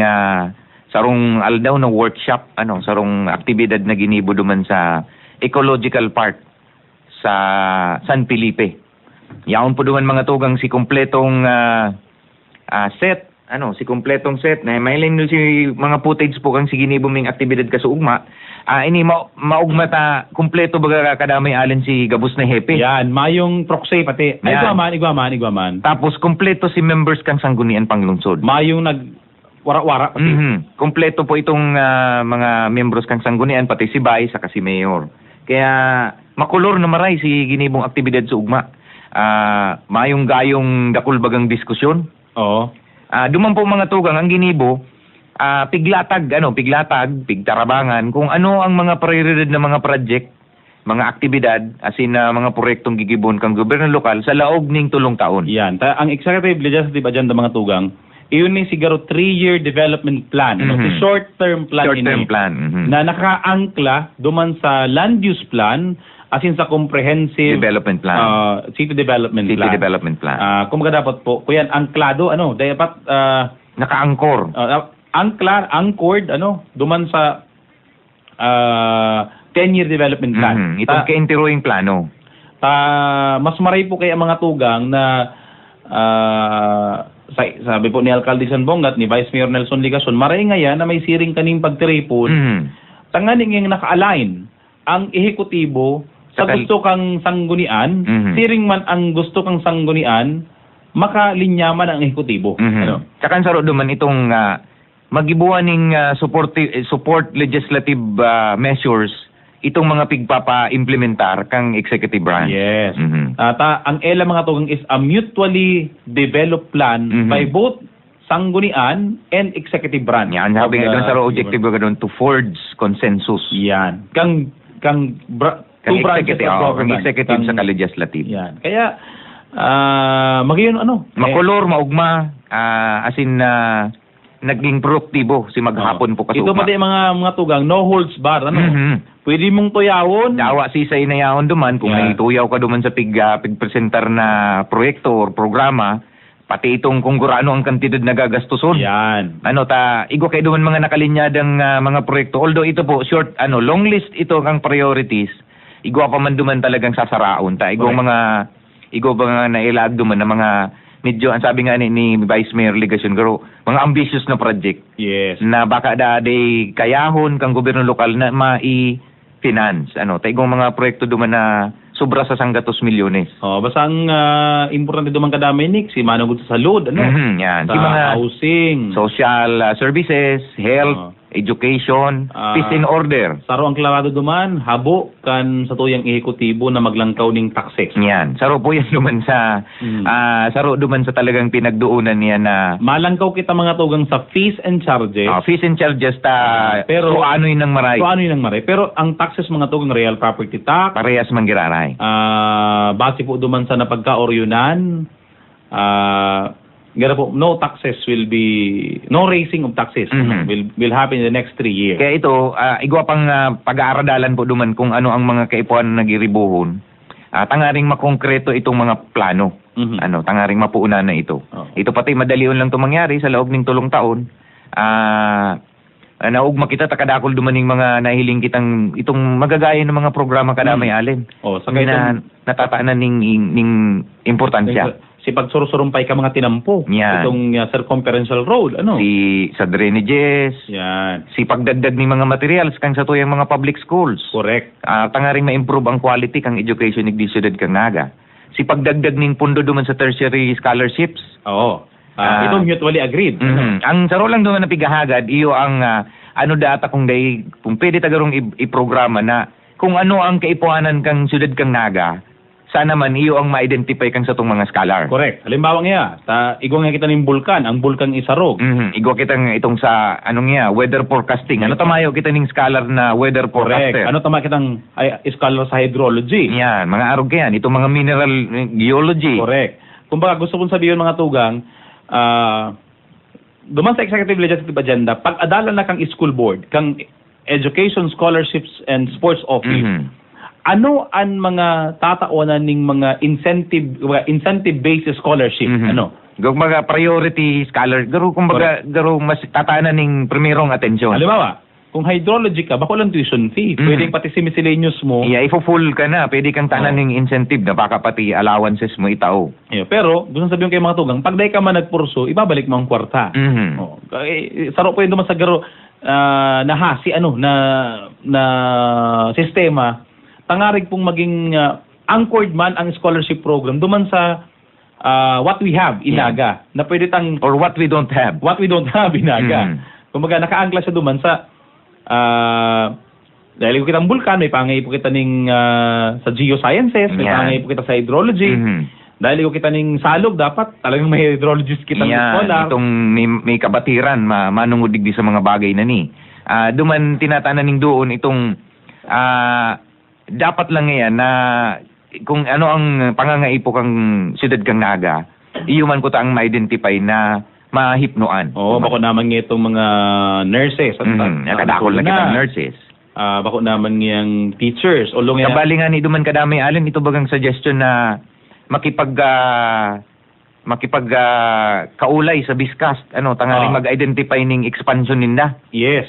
sarong aldaw na workshop, sarong aktibidad na ginibo duman sa Ecological Park sa San Felipe. Yaon po duman mga tugang si kompletong set, si kompletong set na mailin no si mga footage po kang si ginibong ming aktibidad kasuugma. Ini maugma ta kompleto baga kadamay alin si Gabus na Hepe. Yan, mayong proxy pati. Igwaman. Tapos kompleto si members kang Sanggunian Panglungsod. Mayong wara-wara pati. Kompleto po itong mga membros kang Sanggunian pati si Bay saka si Mayor. Kaya makulor na maray si ginibong aktibidad sa ugma. Mayong gayong dakulbagang diskusyon. Oo. Duman po mga tugang ang ginibo, piglatag, pigtarabangan kung ano ang mga prioridad na mga project, mga aktibidad, asin mga proyektong gigibon kang gobyerno lokal sa laog ning tulong taon. Yan. Ang Executive Legislative Agenda mga tugang, iyon ni siguro 3-year development plan, short-term plan, na nakaangkla duman sa land use plan, asin sa comprehensive development plan, city development plan. Kumbaga dapat po, kuyan angklado, dapat naka-angkor. Anchored, duman sa 10-year development plan. Itong kaintiruing plano. Mas maray po kaya mga tugang na sabi po ni Alcalde Sanbongat, ni Vice Mayor Nelson Ligason, maray nga yan na may siring kaning pagtiripon, tanganing yung naka-align ang ehekutibo sa gusto kang sanggunian, siring man ang gusto kang sanggunian, makalinyaman ang ehekutibo. Tsaka ang saro duman itong magibuan ng support legislative measures itong mga pigpapa-implementar kang executive branch. Yes. Ang ELA mga tugang is a mutually developed plan by both sanggunian and executive branch. Yan, sabi nga doon sa objective ga doon to forge consensus. Yan. Kang executive sa legislative. Yan. Kaya magiyon makulor, maugma, asin naging produktibo si maghapon po kasugma. Ito pati mga tugang, no holds bar, Pwede mong tuyawon. Dawa si sa inayawon duman, kung may tuyaw ka duman sa pigpresentar na proyekto or programa, pati itong kung gurano ang kantidad na gagastuson. Yan. Igo kayo duman mga nakalinyadang mga proyekto. Although ito po, long list ito ang priorities, igwa pa man duman talagang sasaraon ta. Igwa mga nailag duman na mga medyo, ang sabi nga ni Vice Mayor Legacion, pero mga ambitious na project. Yes. Na baka day kayahon kang gobyerno lokal na finance. Taigong mga proyekto duman na sobra sa 100 milyones. Basta ang importante duman ka Dominic, si manugod sa salud, yan. Sa Si mga housing, social services, health, education, peace and order. Saro ang klarado duman, habo kan sa tuyang ehekutibo na maglangkaw ning taxes. Yan. Saro po yan duman sa saro duman sa talagang pinagduunan niya na Malangkaw kita mga tugang sa fees and charges. fees and charges Pero so ano yun ang maray. So ano yun ang maray? Pero ang taxes mga tugang real property tax, Parehas manggiraray. base po duman sa napagka-oryunan, no taxes will be, no raising of taxes will happen in the next 3 years. Kaya ito, igwa pang pag-aaradalan po duman kung ano ang mga kaipuan na nagiribuhon. Tangaring makongkreto itong mga plano. Tangaring mapuunan na ito. Ito pati madalion lang ito mangyari sa loob ng 3 taon. Naugma kita takadakol dumaning mga nahiling kitang itong magagaya ng mga programa kadamay alin. Sa na natataanan ning importansya. Si pagsurusurumpay ka mga tinampo. Yan. Itong circumferential road, Sa drainages, Yan. si pagdagdag ng mga materials kang sa tuyang mga public schools. Correct. Tangaring ma-improve ang quality kang education ng siyudad kang naga. Si pagdagdag ng pundo duman sa tertiary scholarships. Oo. Itong mutually agreed. Ang saro lang duman na pigahagad, iyo ang data kung pwede tagarong iprograma na kung ano ang kaipuanan kang siyudad kang naga, sana man iyo ang ma-identify kang sa itong mga scholar. Correct. Halimbawa nga, igwa nga kita ng bulkan, ang bulkan isarog. Igwa kita itong sa, weather forecasting. Tamayo kita ng scholar na weather forecaster. Correct. Tama kitang scholar sa hydrology. Yan, mga arog yan. Itong mga mineral geology. Correct. Kumbaga gusto kong sabihin mga tugang, duman sa executive legislative agenda, pag-adalan na kang school board, kang education, scholarships, and sports office, ano ang mga tataunan ning mga incentive-based scholarship? Mga priority scholar, garo mas tataanan ning primerong atensyon. Halimbawa, kung hydrology ka, bako lang tuition fee. Pwedeng pati si miscellaneous mo. Ifo-full ka na. Pwede kang tanan ng incentive na baka pati allowances mo itao. Pero, gusto sabihin kayo mga tugang, pag day ka man nagpurso, ibabalik mo ang kwarta. Saro po yun naman sa garo na sistema. Tangarig pong maging anchored man ang scholarship program duman sa what we have in Naga na pwede tang or what we don't have in Naga. Kumbaga nakaangkla siya duman sa dahil ko kitang bulkan, may pangay po kita ning sa geosciences, may pangay po kita sa hydrology. Dahil ko kita ning salog, dapat talagang may hydrologist kitang scholar. Itong may kabatiran manungudig di sa mga bagay na ni. Duman tinatanan ning doon itong dapat lang yan na kung ano ang pangangaipo kang siyudad kang naga, iyo man ko taang ma-identify na mahipnuan. Bako naman nga itong mga nurses. Nakadakol na kitang nurses. Bako naman ngayang teachers. Kabali nga ni duman kadamay alin, ito bagang suggestion na kaulay sa Biscast, tangaring mag-identify ning expansion ninda. Yes.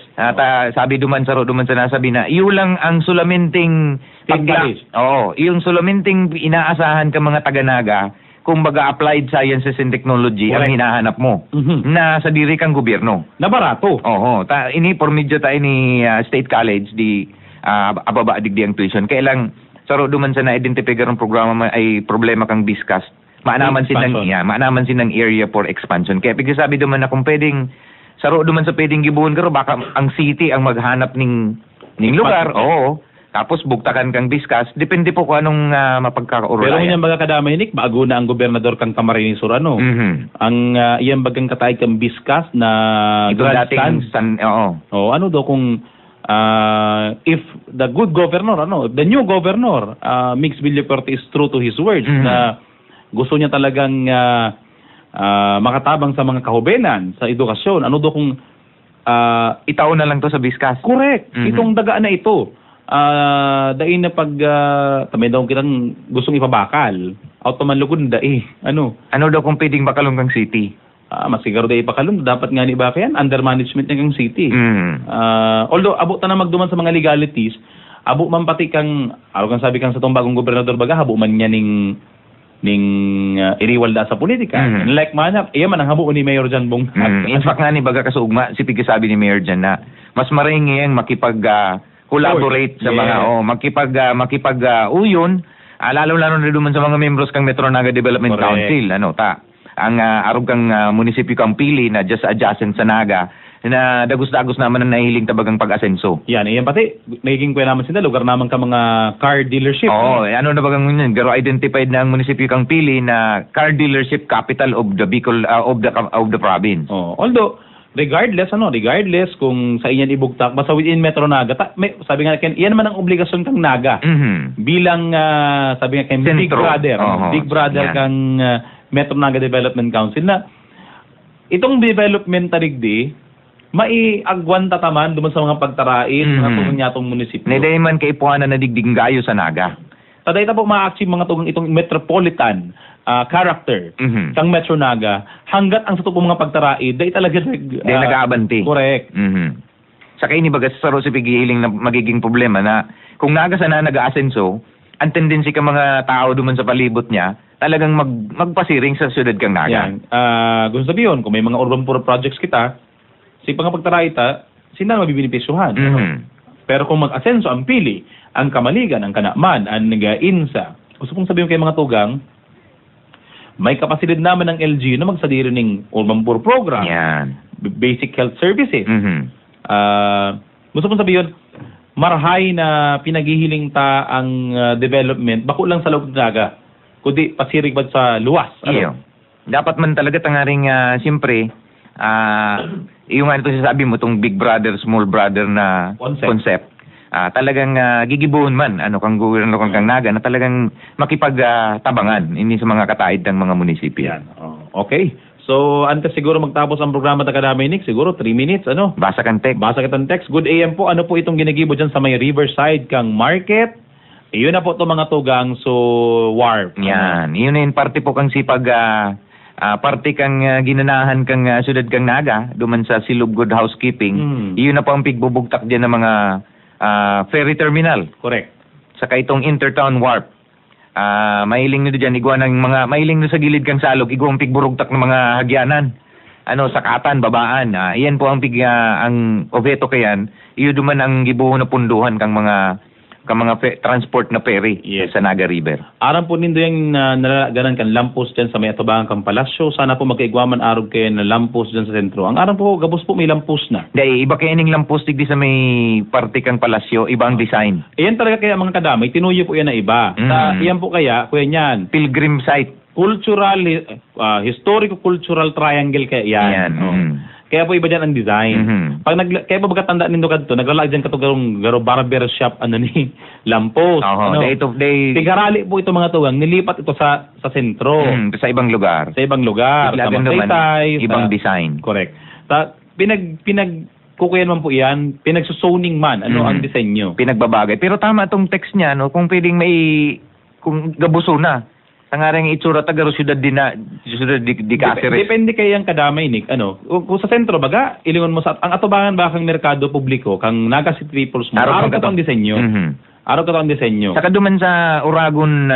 Sabi duman sa nasabi na, iyo lang ang sulaminting yung sulaminting inaasahan ka mga taga-naga, kung baga applied sciences and technology ang hinahanap mo na sa diri kang gobyerno. Na barato. Ini por medyo tayo ni State College di ababa digdi ang tuition. Kailang saro duman sa na-identify karong programa ay problema kang Biscast. Maanaman sinang area for expansion. Kaya pagkasabi duman na kung pwedeng saro duman sa pwedeng gibuhon karo baka ang city ang maghanap ning lugar. Tapos bugtakan kang Biscast, depende po kung anong mapagkakaurulayan. Pero yung baga kadamay Nick, bago na ang gobernador kang Camarines Sur, ang iyang bagang katay kang Biscast na grandstand. Ano daw kung if the good governor, the new governor, Mix Villafuerte is true to his words na gusto niya talagang makatabang sa mga kahubenan, sa edukasyon. Ano daw kung itaon na lang to sa Biscast? Correct. Itong dagaan na ito. Dain na pag tamay daw kitang gustong ipabakal. Automan lugod Ano daw kung pwedeng bakalong kang city? Masigaro dahi pakalong. Dapat nga ni baka yan. Under management ng kang city. Although abot na magduman sa mga legalities, abo man pati kang kang sabi kang sa tong bagong gobernador baga habo man niya ning iriwalda sa politika. Like man iya man ang habo ni Mayor Jan Bong. In fact nga ni baga kasugma si sabi ni Mayor Jan na mas maringi ang makipag collaborate sa mga uyon lalo-lalo na duman sa mga membros kang Metro Naga Development Council ang arog kang munisipyo kang pili na just adjacent sa Naga na dagos-dagos naman ang nahiling tabagang pag-asenso. Yan pati nagiging kuya naman sila lugar naman ka mga car dealership. Ano na bagang yun, garo identified na ang munisipyo kang pili na car dealership capital of the Bicol of the province. Although regardless kung sa inyan ibugtak basta within Metro Naga sabi nga iyan naman ang obligasyon kang Naga bilang sabi nga Big Brother kang Metro Naga Development Council na itong development tarigdi maiagwan tataman duman sa mga pagtarain mga tulong nyatong munisipyo. Niday man kay puhanan na digdig gayo sa Naga. Taday ta po ma-achieve mga tugang itong metropolitan character kang Metro Naga hanggat ang sa po mga pagtaraid day talaga nag-aabanti. Correct. Saka ini baga sa si pigiling na magiging problema na kung Naga sana nag-aasenso, ang tendency ka mga tao duman sa palibot niya talagang magpasiring sa syudad kang Naga. Yan. Gusto sabihin kung may mga urban poor projects kita si pangapagtaraita, sila mabibinipisyuhan. Pero kung mag-asenso ang pili, ang kamaligan, ang kanaman, ang nag-insa, gusto kong sabihin kay mga tugang, may kapasidad naman ng LGU na magsadiri ng urban poor program, basic health services. Gusto kong sabihin, marhay na pinaghihiling ta ang development, bako lang sa loob ng Naga, kundi pasirig ba sa luwas. Dapat man talaga tangaring, siyempre, yung ito sasabi mo, itong big brother, small brother na concept. Talagang gigibuhon man, kang gobyerno kang Naga, na talagang makipagtabangan ini sa mga kataid ng mga munisipyo. Okay. So, antes siguro magtapos ang programa ta Dominic, siguro 3 minutes, Basa kang text. Good AM po, ano po itong ginagibo dyan sa may Riverside kang market? Iyon na po itong mga tugang, so warp. Yan, yun na parte po kang sipag, parte kang ginanahan kang syudad kang Naga, duman sa Silubgod Housekeeping, iyon na po ang pigbubugtak dyan ng mga ferry terminal. Correct. Saka itong intertown warp. Mahiling nyo dyan, mahiling nyo sa gilid kang salog, igwang pigburugtak ng mga hagyanan. Sakatan, babaan. Iyan po ang ang oveto kayan, iyo duman ang gibuho na punduhan kang mga transport na ferry sa Naga River. Aram po nindo yung nalaganan kan lampos dyan sa may atubangan kang palasyo. Sana po magkaigwaman arog kayo na lampos dyan sa sentro. Ang aram po, gabos po may lampos na. Iba kaya ning lampos digdi sa may parte kang palasyo, ibang design. Iyan talaga kaya mga kadamay, tinuyo po yan na iba. Iyan po kaya, kuya niyan. Pilgrim site. Cultural, historico-cultural triangle kaya yan. Kaya po iba dyan ang design. Kaya po magkatandaan nindo kadto, naglalag dyan kato garo barber shop ni Lampos. Tigarali po ito mga tuwang, nilipat ito sa sentro. Sa ibang lugar. Sa ibang lugar. Sa Magtaytay. Ibang design. Correct. Kukuyan man po yan, pinagsusoning man, ang disenyo. Pinagbabagay. Pero tama itong text niya, kung pwedeng kung gabuso na. Tangarang itsura tagaro syudad di Cáceres. Depende kay ang kadamay Nick. Kung sa sentro baga, ilingon mo sa ang atubangan ba kang merkado publiko, kang Naga City People's Mall. Araw ka ang disenyo. Araw ka ang disenyo. Saka duman sa Uragon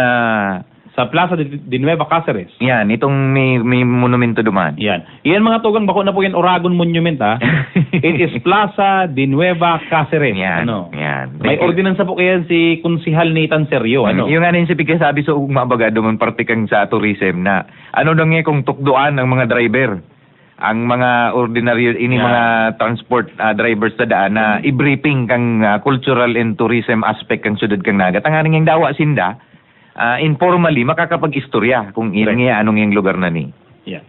sa Plaza de Nueva Cáceres. Yan, itong may monumento duman. Yan. Iyan mga tugang, bako na po yan Uragon Monument It is Plaza de Nueva Cáceres. Yan. May ordinansa po kaya si Konsihal Nathan Serio. Yung nga si sabi sa ugmabaga duman parte kang sa tourism na daw nga kung tukduan ng mga driver. Ang mga ordinary mga transport drivers sa daan na i-briefing kang cultural and tourism aspect kang syudad kang Naga. Tangaring yung dawa sinda, informally makakapag-istorya kung anong yung lugar na ni. Yeah.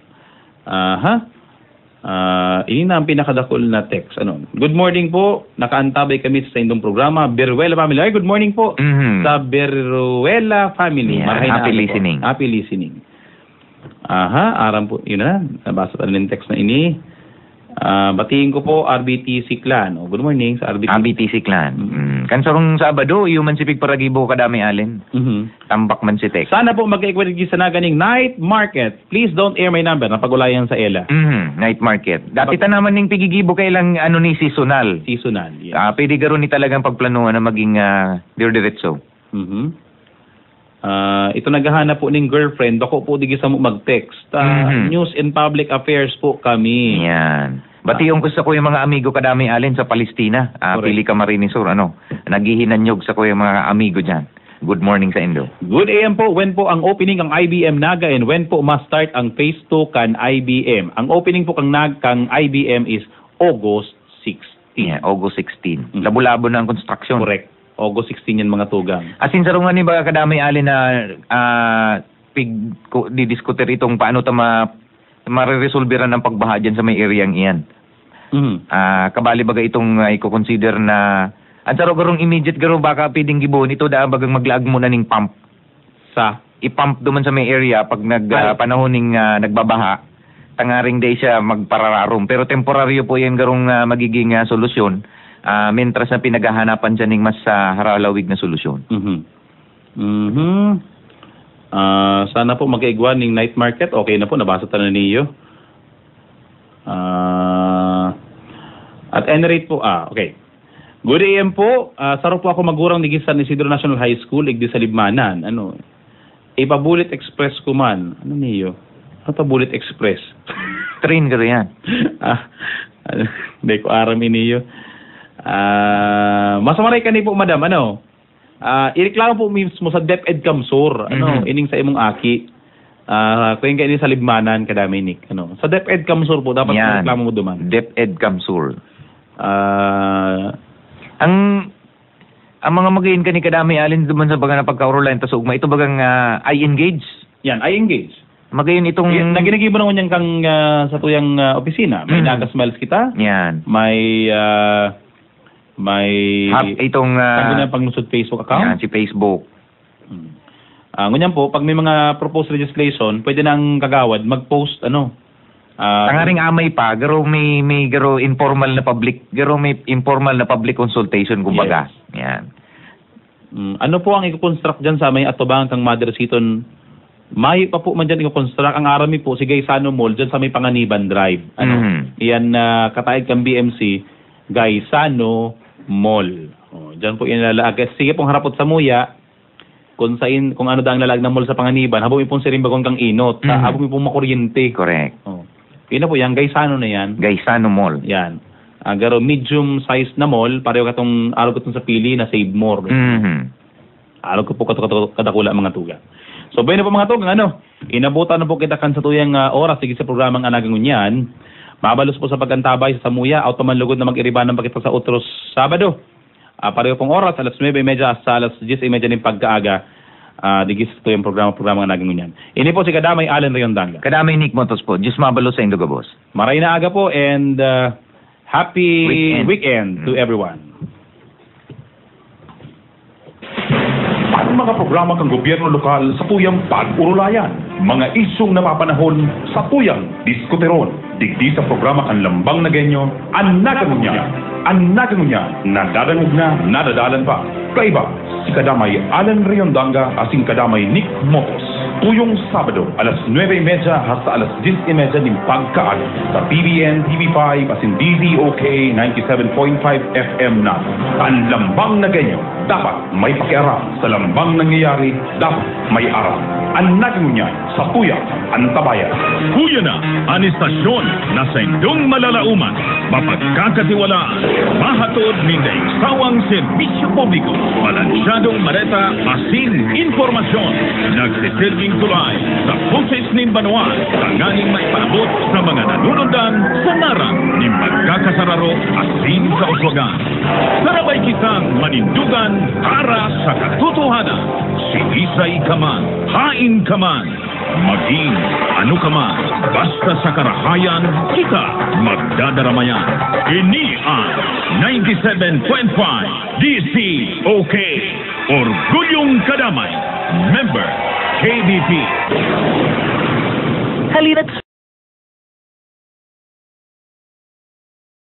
Ini na ang pinakadakol na text. Good morning po. Nakaantabay kami sa indong programa. Beruela Family. Ay, good morning po. Sa Beruela Family. Happy listening. Happy listening. Aram po. Yun na. Nabasa tayo ng text na ini. Batiin ko po RBTC Clan. Good morning sa RBTC. ABTC Clan. Kan sarong Sabado, yung man sipig paragibo kadami alin. Tambak man si Tek. Sana po mag-equity sa naganing night market. Please don't air my number. Napagulayan sa ELA. Night market. Dati ta naman ning pigigibo kailang ano ni seasonal. Seasonal. Yes. Pwede garo ni talagang pagplanuhan na maging diretso. Ito naghahanap po ng girlfriend. Bako po di sa mo mag-text. News and public affairs po kami. Yan. Batiyon ko sa ko yung mga amigo kadami alin sa Palestina. Pili ka Marinisur, naghihinanyog sa ko yung mga amigo dyan. Good morning sa Indo. Good AM po. When po ang opening ang IBM Naga and when po must start ang phase 2 kan IBM? Ang opening po kang IBM is August 16. Yeah, August 16. Labo-labo na ang construction. Correct. August 16 yan mga tugang. Asin sarungan ni ba kadami alin na didiskuter itong paano ta mariresolveran ang pagbaha dyan sa may areang iyan. Kabali baga itong i-consider na ang saro garong immediate garo baka pwedeng gibon ito da bagang maglaag muna ning pump sa i-pump duman sa may area pag panahon ning nagbabaha tangaring day siya magparararom pero temporaryo po yan garong magiging solusyon mentras na pinaghahanapan dyan ning mas haralawig na solusyon. Sana po mag-igwan ng night market. Okay na po, nabasa tayo niyo. At any rate po, okay. Good AM po. Saro po ako magurang ni San Isidro National High School, igdi sa Libmanan. Ipa-Bullet Express ko man. Ano niyo? Ano pa Bullet Express? Train ka yan. Hindi ko aram niyo. Masamaray ka ni po, madam. Ireklamo po mismo sa DepEd Kamsur. Ining sa imong aki. Kung kayo sa Libmanan, kadaminik. Sa DepEd Kamsur po, dapat ireklamo mo duman. DepEd Kamsur. Ang mga magayin ka ni kadami alin duman sa baga na pagkaurulayan ta sa ugma. Ito bagang I engage. Yan, I engage. Magayon itong... Naginagibo na niyang kang sa tuyang opisina. May Naga Smiles kita. Yan. May... itong... Tangguna panglusod Facebook account. Yan, si Facebook. Ngunyan po, pag may mga proposed legislation, pwede nang kagawad mag-post, tangaring amay pa, garo may garo informal na public consultation kumbaga. Yes. Yan. Ano po ang i-construct dyan sa may atubangan kang Mother Seaton? May pa po man dyan i-construct. Ang arami po, si Gaisano Mall, dyan sa may Panganiban Drive. Iyan, kataig kang BMC, Gaisano Mall. Dyan po inalaag. Sige pong harapot sa muya, kung ano daang lalag ng mall sa Panganiban, habang ipong sirimbagong kang inot, habang ipong makuryente. Correct. Yun na po yan, Gaisano na yan. Gaisano Mall. Yan. Garo medium size na mall, pareho katong araw ko sa pili na Save More. Araw ko po kadakula mga tuga. So, bueno po mga tugang, inabutan na po kita kan sa tuyang oras, sige sa programang Anagang Unyan. Mabalos po sa pagkantabay sa Samuya, automan lugod na mag-iriban ng pakita sa Utros Sabado. Pareho pong oras, alas 9:30 sa alas 10:30 ng pagkaaga. Digis ito yung programa ng Anagang Unyan. Ini po si Kadamay Allen Rayondanga. Kadamay Nick Motos po. Diyos mabalos sa Indoga, boss. Maray na aga po and happy weekend to everyone. Ang mga programa kang gobyerno lokal sa tuyang pag-urulayan. Mga isyong napapanahon sa tuyang diskuteron. Digdi sa programa kan Lambang Nagenyo, Anagang Unyan. Anagang Unyan, nadadangog na, nadadalan pa. Kaiba, si Kadamay Allen Rayondanga asing Kadamay Nick Motos. Tuyong Sabado, alas 9:30 hasta alas 10:30 ng pagkaag sa PBN, TV5, asin DZOK 97.5 FM na. Ang Lambang Nagenyo, dapat may pakiaram. Sa lambang nangyayari, dapat may aral. Anagang Unyan, sa tuyang antabayan. Kuya na, ang istasyon na sa indong malalauman, mapagkakatiwalaan, mahatod ni sawang serbisyo publiko, balansyadong mareta, asin informasyon, nagsisilbing tulay sa boses ng Banuan, tanganing maipaabot sa mga nanunundan sa narang ng magkakasararo asin sa uswagan. Sarabay kitang manindugan para sa katotohanan. Si Isay Kaman, hain kaman, maging ano kaman, basta sa karahayan, kita magdadaramayan. Ini ang 97.5 DZOK, Orgulyong Kadamay, member KBP. Halina't